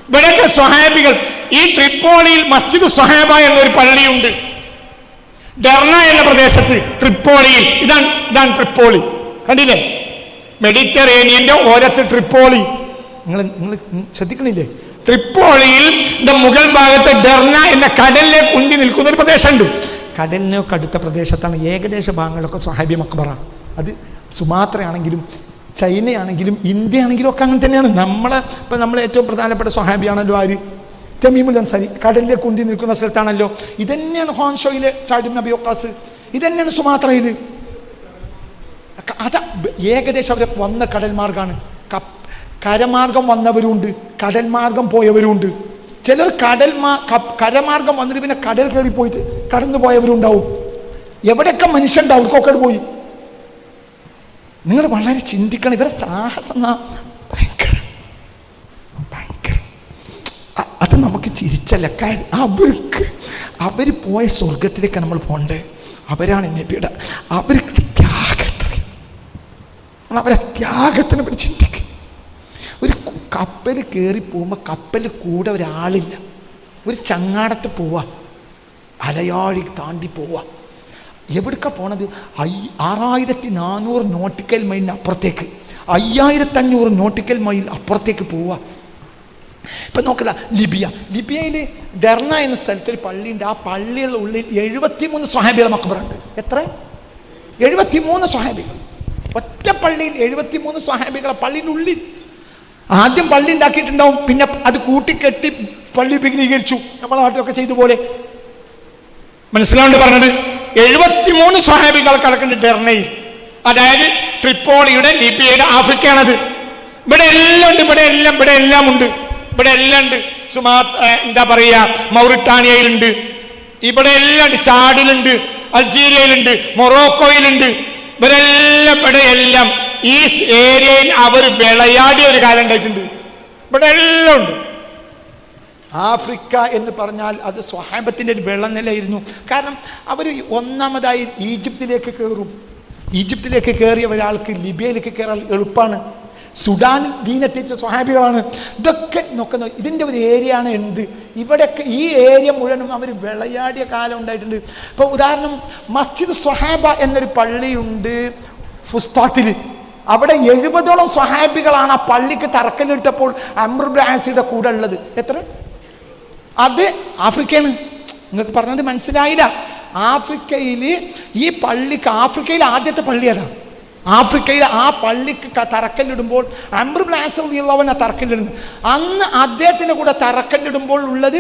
ഇവിടെയൊക്കെ സ്വഹാബികൾ. ഈ ട്രിപ്പോളിയിൽ മസ്ജിദ് സ്വഹാബ എന്നൊരു പള്ളിയുണ്ട്. ഡെർണ എന്ന പ്രദേശത്ത് ട്രിപ്പോളിയിൽ. ഇതാണ് ട്രിപ്പോളി. കണ്ടില്ലേ? മെഡിറ്ററേനിയന്റെ ഓരത്ത് ട്രിപ്പോളി. നിങ്ങൾ ശ്രദ്ധിക്കണില്ലേ? ട്രിപ്പോളിയിൽ മുകൾ ഭാഗത്ത് ഡെർണ എന്ന കടലിലേക്ക് ഉന്തി നിൽക്കുന്ന ഒരു പ്രദേശമുണ്ട്. കടലിനൊക്കെ അടുത്ത പ്രദേശത്താണ് ഏകദേശ ഭാഗങ്ങളൊക്കെ സ്വഹാബി മക്ബറ. അത് സുമാത്രയാണെങ്കിലും ചൈനയാണെങ്കിലും ഇന്ത്യ ആണെങ്കിലും ഒക്കെ അങ്ങനെ തന്നെയാണ്. നമ്മൾ ഏറ്റവും പ്രധാനപ്പെട്ട സ്വഹാബിയാണല്ലോ ആര്? തമീമുൽ അൻസാരി. കടലിലേക്ക് ഉന്തി നിൽക്കുന്ന സ്ഥലത്താണല്ലോ. ഇതന്നെയാണ് ഖ്വാൻഷോയിലെ സഅദ് ഇബ്നു അബി വഖാസ്. ഇതന്നെയാണ് സുമാത്രയിൽ. അത് ഏകദേശം അവർ വന്ന കടൽ മാർഗമാണ്. കരമാർഗം വന്നവരുണ്ട്, കടൽ മാർഗം പോയവരുണ്ട്. ചിലർ കരമാർഗം വന്നിട്ട് പിന്നെ കടൽ കയറി പോയിട്ട് കടന്നു പോയവരുണ്ടാവും. എവിടെയൊക്കെ മനുഷ്യണ്ട് അവർക്കൊക്കെ പോയി. നിങ്ങൾ വളരെ ചിന്തിക്കണം. ഇവരെ സാഹസം ഭയങ്കര. അത് അപ്പം നമുക്ക് ചിരിച്ചല്ല. കാര്യം അവർ പോയ സ്വർഗത്തിലേക്ക് നമ്മൾ പോകണ്ടേ. അവരാണ് നബിയുടെ അവർക്ക് ത്യാഗം എത്രയും. അവരെ ത്യാഗത്തിനെ പറ്റി ചിന്തിക്കുക. ഒരു കപ്പൽ കയറി പോകുമ്പോൾ കപ്പലിൽ കൂടെ ഒരാളില്ല. ഒരു ചങ്ങാടത്ത് പോവുക, അലയാഴി താണ്ടി പോവുക. എവിടേക്കാണ് പോണത്? 6400 നോട്ടിക്കൽ മൈലിന് അപ്പുറത്തേക്ക്, 5500 നോട്ടിക്കൽ മൈൽ അപ്പുറത്തേക്ക് പോവുക. ഇപ്പം നോക്കുക, ലിബിയയിൽ ഡെർണ എന്ന സ്ഥലത്തൊരു പള്ളിയുണ്ട്. ആ പള്ളിയുടെ ഉള്ളിൽ 73 സ്വഹാബികളുടെ മക്ബറുണ്ട്. എത്ര? 73 സ്വഹാബികൾ. ഒറ്റ പള്ളിയിൽ 73 സ്വഹാബികളെ പള്ളിയുടെ ഉള്ളിൽ. ആദ്യം പള്ളി ഉണ്ടാക്കിയിട്ടുണ്ടാവും, പിന്നെ അത് കൂട്ടിക്കെട്ടി പള്ളി വിപുലീകരിച്ചു, നമ്മളെ നാട്ടിലൊക്കെ ചെയ്തു പോലെ. മനസ്സിലാണ്ട് പറഞ്ഞത്? 73 സ്വഹാബികൾ കിടക്കുന്നുണ്ട് ഡെർണയിൽ. അതായത് ട്രിപ്പോളിയുടെ, ലിബിയയുടെ, ആഫ്രിക്കയാണത്. ഇവിടെ എല്ലാം ഉണ്ട്, ഇവിടെ എല്ലാം ഉണ്ട്. എന്താ പറയുക, മൗറിട്ടാനിയയിലുണ്ട്, ഇവിടെ എല്ലാം ഉണ്ട്. ചാഡിലുണ്ട്, അൾജീരിയയിലുണ്ട്, മൊറോക്കോയിലുണ്ട്. ഇവിടെ എല്ലാം ഈ ഏരിയയിൽ അവർ വിളയാടിയ ഒരു കാലം ഉണ്ടായിട്ടുണ്ട്. ഇവിടെ എല്ലാം ഉണ്ട്. ആഫ്രിക്ക എന്ന് പറഞ്ഞാൽ അത് സ്വഹാബത്തിൻ്റെ ഒരു വെള്ളനിലയായിരുന്നു. കാരണം അവർ ഒന്നാമതായി ഈജിപ്തിലേക്ക് കയറും. ഈജിപ്തിലേക്ക് കയറിയ ഒരാൾക്ക് ലിബിയയിലേക്ക് കയറാൻ എളുപ്പമാണ്. സുഡാനിൽ ദീനെത്തിച്ച സ്വഹാബികളാണ്. ഇതൊക്കെ നോക്കുന്ന ഇതിൻ്റെ ഒരു ഏരിയ ആണ്. എന്ത് ഇവിടെയൊക്കെ ഈ ഏരിയ മുഴുവനും അവർ വിളയാടിയ കാലം ഉണ്ടായിട്ടുണ്ട്. ഇപ്പോൾ ഉദാഹരണം, മസ്ജിദ് സ്വഹാബ എന്നൊരു പള്ളിയുണ്ട് ഫുസ്താത്തിൽ. അവിടെ 70ഓളം സ്വഹാബികളാണ് ആ പള്ളിക്ക് തറക്കല്ലിട്ടപ്പോൾ അംർ ഇബ്നു ആസിയുടെ കൂടെ ഉള്ളത്. എത്ര? അത് ആഫ്രിക്കയാണ്. നിങ്ങൾക്ക് പറഞ്ഞത് മനസ്സിലായില്ല. ആഫ്രിക്കയിൽ ഈ പള്ളിക്ക്, ആഫ്രിക്കയിൽ ആദ്യത്തെ പള്ളിയല്ല, ആഫ്രിക്കയിൽ ആ പള്ളിക്ക് തറക്കല്ലിടുമ്പോൾ അംർ ഇബ്നു ആസ് റളിയല്ലാഹു അൻഹു തറക്കല്ലിടുന്നത്. അന്ന് അദ്ദേഹത്തിൻ്റെ കൂടെ തറക്കല്ലിടുമ്പോൾ ഉള്ളത്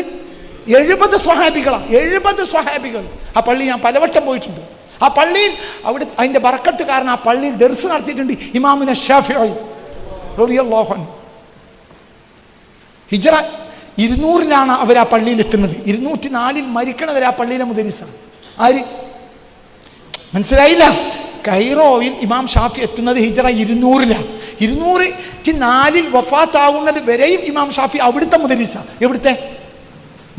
70 സ്വഹാബികളാണ്. 70 സ്വഹാബികൾ. ആ പള്ളി ഞാൻ പലവട്ടം പോയിട്ടുണ്ട്. ആ പള്ളിയിൽ അവിടെ അതിൻ്റെ ബർക്കത്ത് കാരണം ആ പള്ളിയിൽ ദർസ് നടത്തിയിട്ടുണ്ട് ഇമാമുന ശാഫിഈ റളിയല്ലാഹു അൻഹു. ഹിജ്റ 200-ലാണ് അവർ ആ പള്ളിയിൽ എത്തുന്നത്. 204-ൽ മരിക്കണവരെ ആ പള്ളിയിലെ മുദരിസ. ആര്? മനസ്സിലായില്ല? കൈറോയിൽ ഇമാം ഷാഫി എത്തുന്നത് ഹിജ്റ 200-ലാണ്. 204-ൽ വഫാത്താവുന്നത് വരെയും ഇമാം ഷാഫി അവിടുത്തെ മുദരിസ. എവിടുത്തെ?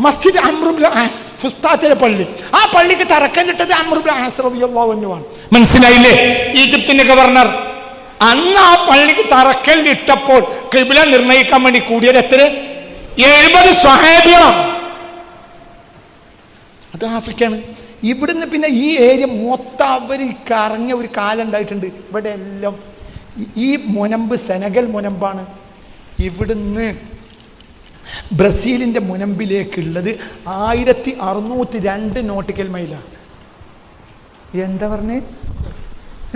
മസ്ജിദ് അംർ ഇബ്നു ആസ്, ഫുസ്താത്തിലെ പള്ളി. ആ പള്ളിക്ക് തറക്കല്ലിട്ടത് അംർ ഇബ്നു ആസ് റളിയല്ലാഹു അൻഹു ആണ്. മനസ്സിലായില്ലേ? ഈജിപ്തിന്റെ ഗവർണർ. അന്ന് ആ പള്ളിക്ക് തറക്കല്ലിട്ടപ്പോൾ ഖിബ്ല നിർണയിക്കാൻ വേണ്ടി കൂടിയത് എത്ര? 70 സ്വഹാബികളാണ്. അത് ആഫ്രിക്കയാണ്. ഇവിടുന്ന് പിന്നെ ഈ ഏരിയ മൊത്തം അവർ കറങ്ങിയ ഒരു കാലം ഉണ്ടായിട്ടുണ്ട്. ഇവിടെ എല്ലാം ഈ മുനമ്പ് സെനഗൽ മുനമ്പാണ്. ഇവിടുന്ന് ബ്രസീലിൻ്റെ മുനമ്പിലേക്കുള്ളത് 1602 നോട്ടിക്കൽ മൈലാണ്. എന്താ പറഞ്ഞേ?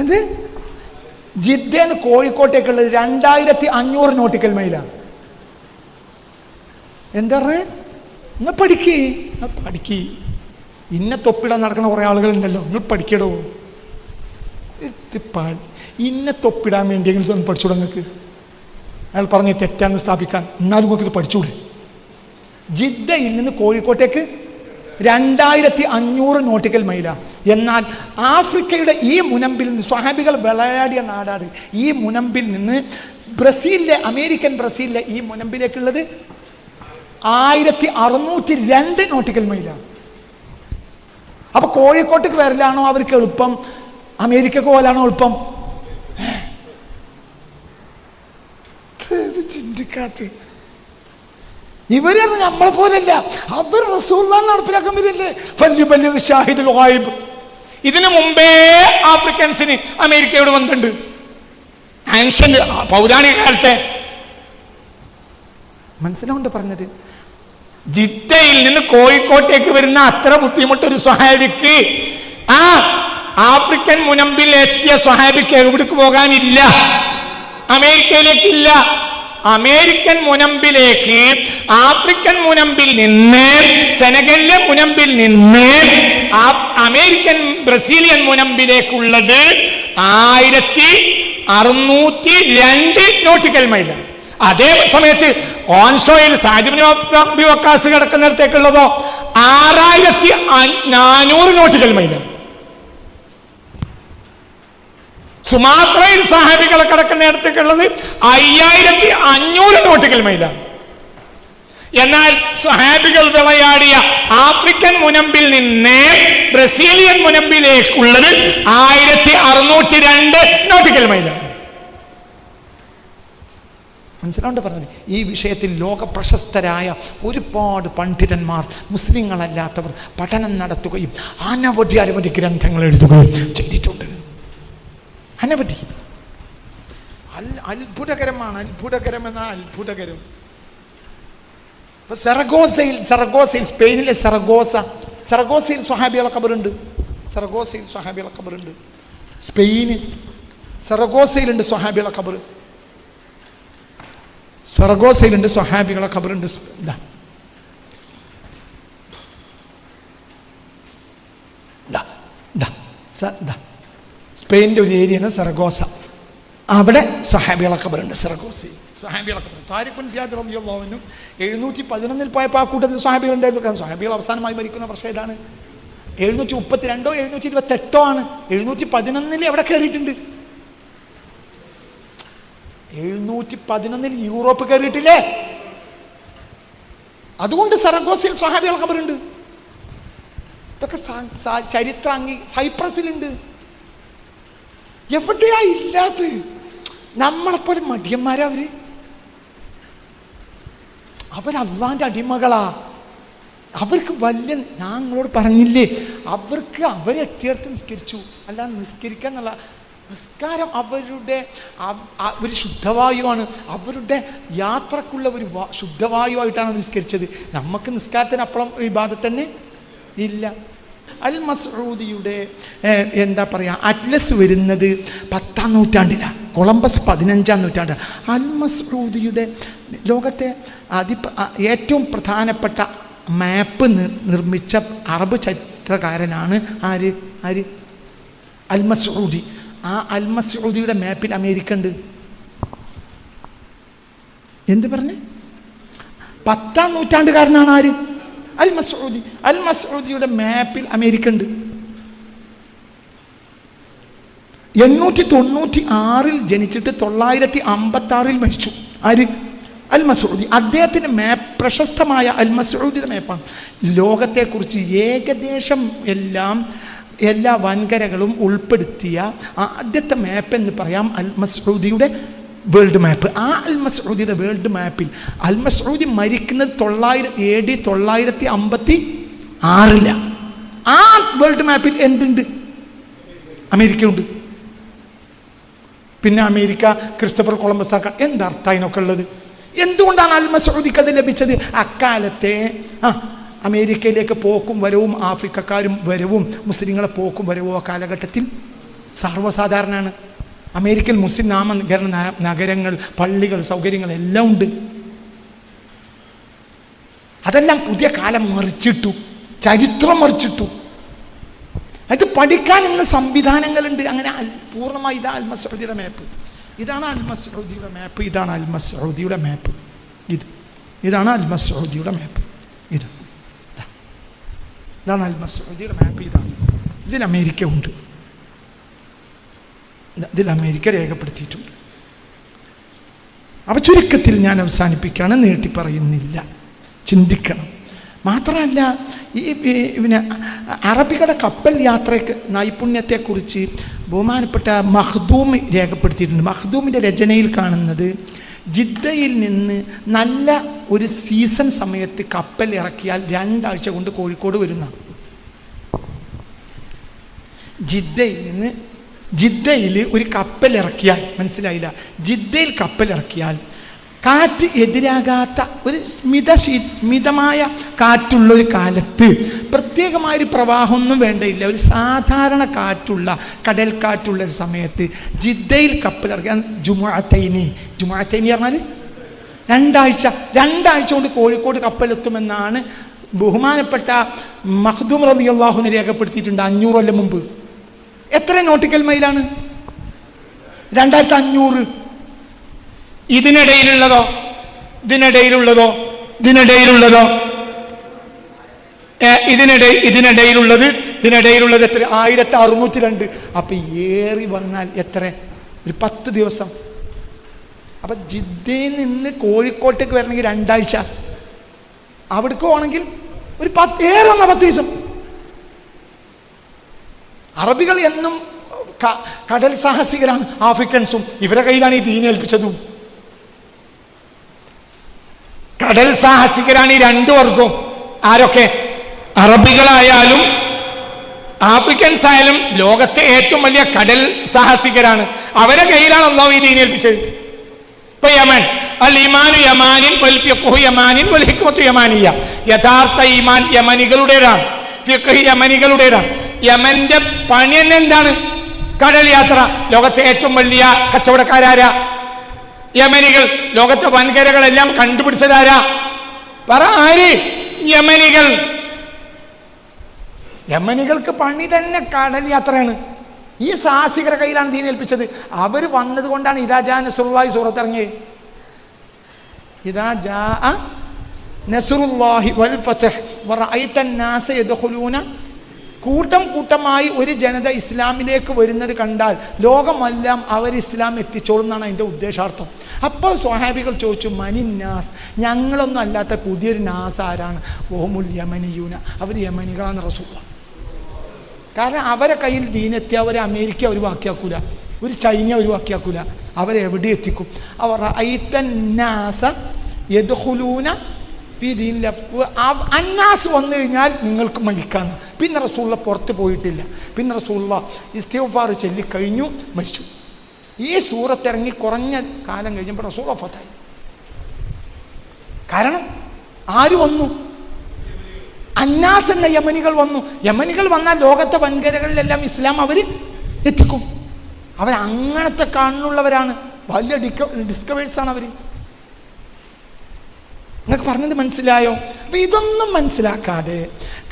എന്ത്? ജിദ്ദേന്ന് കോഴിക്കോട്ടേക്കുള്ളത് 2500 നോട്ടിക്കൽ മൈലാണ്. എന്താ പറഞ്ഞേ? നിങ്ങൾ പഠിക്കേ. ഇന്ന തൊപ്പിടാൻ നടക്കുന്ന കുറേ ആളുകളുണ്ടല്ലോ, നിങ്ങൾ പഠിക്കടോ. ഇന്ന തൊപ്പിടാൻ വേണ്ടിയെങ്കിലും ഒന്ന് പഠിച്ചൂടെ നിങ്ങൾക്ക്? അയാൾ പറഞ്ഞ് തെറ്റാന്ന് സ്ഥാപിക്കാൻ. എന്നാലും നിങ്ങൾക്ക് ഇത് പഠിച്ചൂടെ? ജിദ്ദയിൽ നിന്ന് കോഴിക്കോട്ടേക്ക് 2500 നോട്ടിക്കൽ മൈലാണ്. എന്നാൽ ആഫ്രിക്കയുടെ ഈ മുനമ്പിൽ നിന്ന്, സ്വഹാബികൾ വിളയാടിയ നാടാണ്, ഈ മുനമ്പിൽ നിന്ന് ബ്രസീലിലെ, അമേരിക്കൻ ബ്രസീലിലെ ഈ മുനമ്പിലേക്കുള്ളത് 1602 നോട്ടിക്കൽ മൈലാണ്. അപ്പൊ കോഴിക്കോട്ടേക്ക് വരലാണോ അവർക്ക് എളുപ്പം? അമേരിക്കക്ക് പോലാണോ എളുപ്പം? ചിന്തിക്കാത്ത ഇവര് നമ്മളെ പോലല്ല. അവർ റസൂലുള്ളാഹി നടപ്പിലാക്കാൻ വരില്ലേ? ഷാഹിദുൽ ഗായിബ്. ഇതിനു മുമ്പേ ആഫ്രിക്കൻസിന് അമേരിക്കയോട് ബന്ധമുണ്ട്. ആൻഷ്യന്റ് പൗരാണിക കാലത്തെ. മനസ്സിലാവുണ്ട് പറഞ്ഞത്? ജിദ്ദയിൽ നിന്ന് കോഴിക്കോട്ടേക്ക് വരുന്ന അത്ര ബുദ്ധിമുട്ടൊരു സ്വഹാബിക്ക്, ആ ആഫ്രിക്കൻ മുനമ്പിൽ എത്തിയ സ്വഹാബിക്ക് എവിടേക്ക് പോകാനില്ല, അമേരിക്കയിലേക്കില്ല. അമേരിക്കൻ മുനമ്പിലേക്ക്, ആഫ്രിക്കൻ മുനമ്പിൽ നിന്ന്, സെനഗലിലെ മുനമ്പിൽ നിന്ന് അമേരിക്കൻ ബ്രസീലിയൻ മുനമ്പിലേക്കുള്ളത് 1602 നോട്ടിക്കൽ മൈലാണ്. അതേ സമയത്ത് ഓൺഷോയിൽ സാദ് ഇബ്നു അബീ വക്കാസ് കിടക്കുന്നിടത്തേക്കുള്ളതോ 6400 നോട്ടിക്കൽ മൈലാണ്. സുമാത്രയിൽ സഹാബികളെ കിടക്കുന്നിടത്തേക്കുള്ളത് 5500 നോട്ടിക്കൽ മൈലാണ്. എന്നാൽ സ്വഹാബികൾ വിളയാടിയ ആഫ്രിക്കൻ മുനമ്പിൽ നിന്ന് ബ്രസീലിയൻ മുനമ്പിലേക്കുള്ളത് 1602 നോട്ടിക്കൽ മൈലാണ്. മനസ്സിലാണ്ട് പറഞ്ഞത്. ഈ വിഷയത്തിൽ ലോക പ്രശസ്തരായ ഒരുപാട് പണ്ഡിതന്മാർ മുസ്ലിങ്ങളല്ലാത്തവർ പഠനം നടത്തുകയും അനവധി ഗ്രന്ഥങ്ങൾ എഴുതുകയും ചെയ്തിട്ടുണ്ട്. അനവധി. അത്ഭുതകരമാണ്. അത്ഭുതകരം. സെറഗോസയിൽ സ്പെയിനിലെ സെറഗോസയിൽ സ്വഹാബികളെ ഖബറുണ്ട്. സ്പെയിന് സെറഗോസയിലുണ്ട് സ്വഹാബികളെ ഖബർ. സെറഗോസയിലുണ്ട് സ്വഹാബികളെ ഖബറുണ്ട്. സ്പെയിനിൻ്റെ ഒരു ഏരിയയാണ് സെറഗോസ. അവിടെ സ്വഹാബികളെ ഖബറുണ്ട്. സെറഗോസയിൽ സ്വഹാബികളെ ഖബർ. താരിഖ് ബിൻ സിയാദ് റളിയല്ലാഹു അൻഹു 711 പോയപ്പോൾ ആ കൂട്ടത്തിൽ സ്വഹാബികൾ ഉണ്ടായിരുന്നു. കാരണം സ്വഹാബികൾ അവസാനമായി മരിക്കുന്ന വർഷം ഏതാണ്? 732 728 ആണ്. 711 എവിടെ കയറിയിട്ടുണ്ട്? 711 യൂറോപ്പ് കയറിയിട്ടില്ലേ? അതുകൊണ്ട് സെറഗോസയിൽ സ്വഹാബികളെ ഖബറുണ്ട്. ഇതൊക്കെ ചരിത്ര സൈപ്രസിലുണ്ട്. എവിടെയാ ഇല്ലാത്ത? നമ്മളെപ്പോലെ മടിയന്മാരാ അവർ അള്ളാന്റെ അടിമകളാ. അവർക്ക് വലിയ, ഞാൻ നിങ്ങളോട് പറഞ്ഞില്ലേ, അവരെത്തിയെടുത്ത് നിസ്കരിച്ചു. അല്ല, നിസ്കരിക്കുക എന്നുള്ള നിസ്കാരം അവരുടെ ഒരു ശുദ്ധവായുവാണ്. അവരുടെ യാത്രക്കുള്ള ഒരു ശുദ്ധവായുവായിട്ടാണ് നിസ്കരിച്ചത്. നമുക്ക് നിസ്കാരത്തിന് ഇബാദത്ത് തന്നെ ഇല്ല. അൽ മസ്ഊദിയുടെ എന്താ പറയുക, അറ്റ്ലസ് വരുന്നത് 10-ാം നൂറ്റാണ്ടിലാണ്. കൊളംബസ് 15-ാം നൂറ്റാണ്ട്. അൽ മസ്ഊദിയുടെ ലോകത്തെ ഏറ്റവും പ്രധാനപ്പെട്ട മാപ്പ് നിർമ്മിച്ച അറബ് ചരിത്രകാരനാണ് ആര്? അൽ മസ്ഊദി. ആ അൽ മസ്ഊദിയുടെ മാപ്പിൽ അമേരിക്ക ഉണ്ട്. എന്ത് പറഞ്ഞേ? 10-ാം നൂറ്റാണ്ടുകാരനാണ് ആര്? അൽ മസ്ഊദി. അൽ മസ്ഊദിയുടെ മാപ്പിൽ അമേരിക്ക ഉണ്ട്. 896 ജനിച്ചിട്ട് 956 മരിച്ചു. ആര്? അൽ മസ്ഊദി. അദ്ദേഹത്തിൻ്റെ മാപ്പ് പ്രശസ്തമായ അൽ മസ്ഊദിയുടെ മാപ്പാണ്. ലോകത്തെക്കുറിച്ച് ഏകദേശം എല്ലാ വൻകരകളും ഉൾപ്പെടുത്തിയ ആദ്യത്തെ മാപ്പ് എന്ന് പറയാം അൽ മസ്ഊദിയുടെ വേൾഡ് മാപ്പ്. ആ അൽ മസ്ഊദിയുടെ വേൾഡ് മാപ്പിൽ അൽ മസ്ഊദി മരിക്കുന്നത് AD 956. ആ വേൾഡ് മാപ്പിൽ എന്തുണ്ട്? അമേരിക്ക ഉണ്ട്. പിന്നെ അമേരിക്ക ക്രിസ്റ്റഫർ കൊളംബസ് ആക്കാൻ എന്തർത്ഥം അതിനൊക്കെ ഉള്ളത്? എന്തുകൊണ്ടാണ് അൽ മസ്ഊദിക്ക് അത് ലഭിച്ചത്? അക്കാലത്തെ അമേരിക്കയിലേക്ക് പോക്കും വരവും, ആഫ്രിക്കക്കാരും വരവും, മുസ്ലിങ്ങളെ പോക്കും വരവും ആ കാലഘട്ടത്തിൽ സർവ്വസാധാരണമാണ്. അമേരിക്കയിൽ മുസ്ലിം നാമകരണ നഗരങ്ങൾ, പള്ളികൾ, സൗകര്യങ്ങൾ എല്ലാം ഉണ്ട്. അതെല്ലാം പുതിയ കാലം മറിച്ചിട്ടു, ചരിത്രം മറിച്ചിട്ടു. അത് പഠിക്കാൻ ഇന്ന് സംവിധാനങ്ങളുണ്ട്. അങ്ങനെ പൂർണ്ണമായി ഇതാ അൽ മസ്ഊദിയുടെ മാപ്പ്. ഇതാണ് അൽ മസ്ഊദിയുടെ മാപ്പ്. ഇതാണ് അൽ മസ്ഊദിയുടെ മാപ്പ്. ഇതാണ് അൽ മസ്ഊദിയുടെ മാപ്പ്. ഇതാണ് അൽ മസ്ഊദിയുടെ മാപ്പ്. ഇതിൽ അമേരിക്ക ഉണ്ട്. ഇതിൽ അമേരിക്ക രേഖപ്പെടുത്തിയിട്ടുണ്ട്. അപ്പോൾ ചുരുക്കത്തിൽ ഞാൻ അവസാനിപ്പിക്കുകയാണ്, നീട്ടി പറയുന്നില്ല. ചിന്തിക്കണം. മാത്രമല്ല, പിന്നെ അറബികളുടെ കപ്പൽ യാത്രയ്ക്ക് നൈപുണ്യത്തെക്കുറിച്ച് ബഹുമാനപ്പെട്ട മഖ്ദൂം രേഖപ്പെടുത്തിയിട്ടുണ്ട്. മഖ്ദൂമിൻ്റെ രചനയിൽ കാണുന്നത്, ജിദ്ദയിൽ നിന്ന് നല്ല ഒരു സീസൺ സമയത്ത് കപ്പൽ ഇറക്കിയാൽ 2 ആഴ്ച കൊണ്ട് കോഴിക്കോട് വരുന്ന. ജിദ്ദയിൽ ഒരു കപ്പൽ ഇറക്കിയാൽ, മനസ്സിലായില്ല, ജിദ്ദയിൽ കപ്പൽ ഇറക്കിയാൽ കാറ്റ് എതിരാകാത്ത ഒരു മിതമായ കാറ്റുള്ളൊരു കാലത്ത്, പ്രത്യേകമായൊരു പ്രവാഹമൊന്നും വേണ്ടയില്ല, ഒരു സാധാരണ കാറ്റുള്ള കടൽ കാറ്റുള്ള ഒരു സമയത്ത് ജിദ്ദയിൽ കപ്പൽ ഇറക്കിയാൽ ജുമുഅത്തൈനി പറഞ്ഞാൽ 2 ആഴ്ച കൊണ്ട് കോഴിക്കോട് കപ്പലെത്തുമെന്നാണ് ബഹുമാനപ്പെട്ട മഖ്ദൂം റളിയല്ലാഹു അൻഹു രേഖപ്പെടുത്തിയിട്ടുണ്ട് 500 കൊല്ലം മുമ്പ്. എത്ര നോട്ടിക്കൽ മൈലാണ്? 2500. ഇതിനിടയിലുള്ളതോ ഇതിനിടയിലുള്ളത് എത്ര? 1602. അപ്പൊ ഏറി വന്നാൽ എത്ര? ഒരു 10 ദിവസം. അപ്പൊ ജിദ്ദയിൽ നിന്ന് കോഴിക്കോട്ടേക്ക് വരണമെങ്കിൽ 2 ആഴ്ച. അവിടേക്ക് പോകണമെങ്കിൽ ഒരു 10 ദിവസം. അറബികൾ എന്നും കടൽ സാഹസികരാണ്. ആഫ്രിക്കൻസും ഇവരുടെ കയ്യിലാണ് ഈ ദീൻ ഏൽപ്പിച്ചതും. കടൽ സാഹസികരാണ് ഈ 2 വർഗവും. ആരൊക്കെ? അറബികളായാലും ആഫ്രിക്കൻസ് ആയാലും ലോകത്തെ ഏറ്റവും വലിയ കടൽ സാഹസികരാണ്. അവരുടെ കയ്യിലാണ് അല്ലാഹു ഈ ദീൻ ഏൽപ്പിച്ചത്. ഇപ്പൊ യമൻ, അൽ ഈമാനു യമാനിൻ വൽ ഫിഖ്ഹു യമാനിൻ വൽ ഹിക്മത്തു യമാനിയ. യഥാർത്ഥ ഈമാൻ യമനികളുടേതാണ്, ഫിഖ് യമനികളുടേതാണ്. യമന്റെ പണി തന്നെ എന്താണ്? കടൽ യാത്ര. ലോകത്തെ ഏറ്റവും വലിയ കച്ചവടക്കാരാരാ? യമനികൾ. ലോകത്തെ വൻകരകളെല്ലാം കണ്ടുപിടിച്ചതാരാ? പറ, ആര്? യമനികൾ. യമനികൾക്ക് പണി തന്നെ കടൽ യാത്രയാണ്. ഈ സാഹസികരുടെ കയ്യിലാണ് ദീൻ ഏൽപ്പിച്ചത്. അവർ വന്നത് കൊണ്ടാണ് ഇദാ ജാ നസ്റുല്ലാഹി സൂറത്ത് ഇറങ്ങിയത്. ഇദാ ജാ നസ്റുല്ലാഹി വൽ ഫത്ഹ് വറഅയ്ത അന്നാസ യദ്ഖുലൂന. കൂട്ടം കൂട്ടമായി ഒരു ജനത ഇസ്ലാമിലേക്ക് വരുന്നത് കണ്ടാൽ ലോകമെല്ലാം അവർ ഇസ്ലാം എത്തിച്ചോളും എന്നാണ് അതിൻ്റെ ഉദ്ദേശാർത്ഥം. അപ്പോൾ സ്വഹാബികൾ ചോദിച്ചു, മനിന്നാസ്, ഞങ്ങളൊന്നും അല്ലാത്ത പുതിയൊരു നാസ് ആരാണ്? ഓമുൽ യമനിയൂന, അവർ യമനികളാണ് റസൂലുള്ളാഹ്. കാരണം അവരെ കയ്യിൽ ദീനെത്തിയ അവരെ അമേരിക്ക ഒരു വാക്കിയാക്കൂല, ഒരു ചൈന ഒരു വാക്കിയാക്കൂല, അവരെവിടെ എത്തിക്കും? അവർ ഐത്തന്നാസ യദ്ഖുലൂന ഫീ ദീനിൽ. അന്നാസ് വന്നു കഴിഞ്ഞാൽ നിങ്ങൾക്ക് മരിക്കാന്ന്. പിന്നെ റസൂലുള്ള പുറത്ത് പോയിട്ടില്ല. പിന്നെ റസൂലുള്ള ഇസ്തിഗ്ഫാർ ചൊല്ലിക്കഴിഞ്ഞു, മരിച്ചു. ഈ സൂറത്തിറങ്ങി കുറഞ്ഞ കാലം കഴിഞ്ഞപ്പോൾ റസൂൽ വഫാത്തായി. കാരണം ആര് വന്നു? അന്നാസ് എന്ന യമനികൾ വന്നു. യമനികൾ വന്നാൽ ലോകത്തെ വൻകരകളിലെല്ലാം ഇസ്ലാം അവർ എത്തിക്കും. അവരങ്ങനത്തെ കണ്ണുള്ളവരാണ്, വലിയ ഡിസ്കവേഴ്സാണ് അവർ. നിങ്ങൾക്ക് പറഞ്ഞത് മനസ്സിലായോ? അപ്പം ഇതൊന്നും മനസ്സിലാക്കാതെ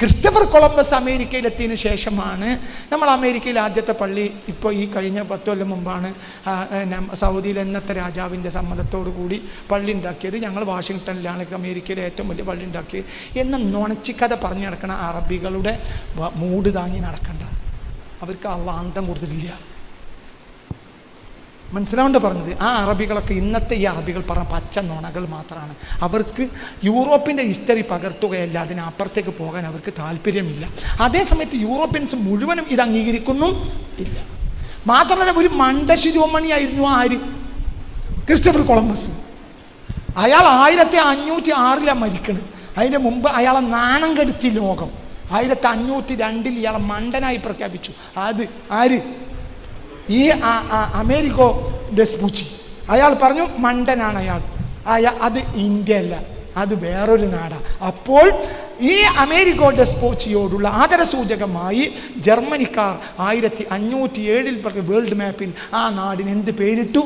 ക്രിസ്റ്റഫർ കൊളംബസ് അമേരിക്കയിലെത്തിയതിനു ശേഷമാണ് നമ്മൾ അമേരിക്കയിൽ ആദ്യത്തെ പള്ളി, ഇപ്പോൾ ഈ കഴിഞ്ഞ 10 കൊല്ലം മുമ്പാണ് സൗദിയിൽ എന്നത്തെ രാജാവിൻ്റെ സമ്മതത്തോടു കൂടി പള്ളി ഉണ്ടാക്കിയത്. ഞങ്ങൾ വാഷിങ്ടണിലാണ് അമേരിക്കയിലെ ഏറ്റവും വലിയ പള്ളി ഉണ്ടാക്കിയത് എന്ന നുണച്ചിക്കഥ പറഞ്ഞു നടക്കണ അറബികളുടെ മൂട് താങ്ങി നടക്കണ്ട. അവർക്ക് അള്ളാഹ് അന്തം കൊടുത്തിട്ടില്ല. മനസ്സിലാവേണ്ട പറഞ്ഞത്. ആ അറബികളൊക്കെ ഇന്നത്തെ ഈ അറബികൾ പറഞ്ഞ പച്ച നുണകൾ മാത്രമാണ്. അവർക്ക് യൂറോപ്പിൻ്റെ ഹിസ്റ്ററി പകർത്തുകയല്ല, അതിനപ്പുറത്തേക്ക് പോകാൻ അവർക്ക് താല്പര്യമില്ല. അതേസമയത്ത് യൂറോപ്യൻസ് മുഴുവനും ഇത് അംഗീകരിക്കുന്നു ഇല്ല. മാത്രമല്ല, ഒരു മണ്ടശിരോമണിയായിരുന്നു ആര്? Christopher Columbus. അയാൾ 1506 മരിക്കണത്. അതിന് മുമ്പ് അയാളെ നാണം കെടുത്തി ലോകം. 1502 ഇയാളെ മണ്ടനായി പ്രഖ്യാപിച്ചു. അത് ആര്? ഈ അമേരിക്കോ ഡെസ്പൂച്ചി. അയാൾ പറഞ്ഞു മണ്ടനാണ് അയാൾ. അത് ഇന്ത്യ അല്ല, അത് വേറൊരു നാടാണ്. അപ്പോൾ ഈ അമേരിക്കോ ഡെസ്പോച്ചിയോടുള്ള ആദരസൂചകമായി ജർമ്മനിക്കാർ 1507 വേൾഡ് മാപ്പിൽ ആ നാടിന് എന്ത് പേരിട്ടു?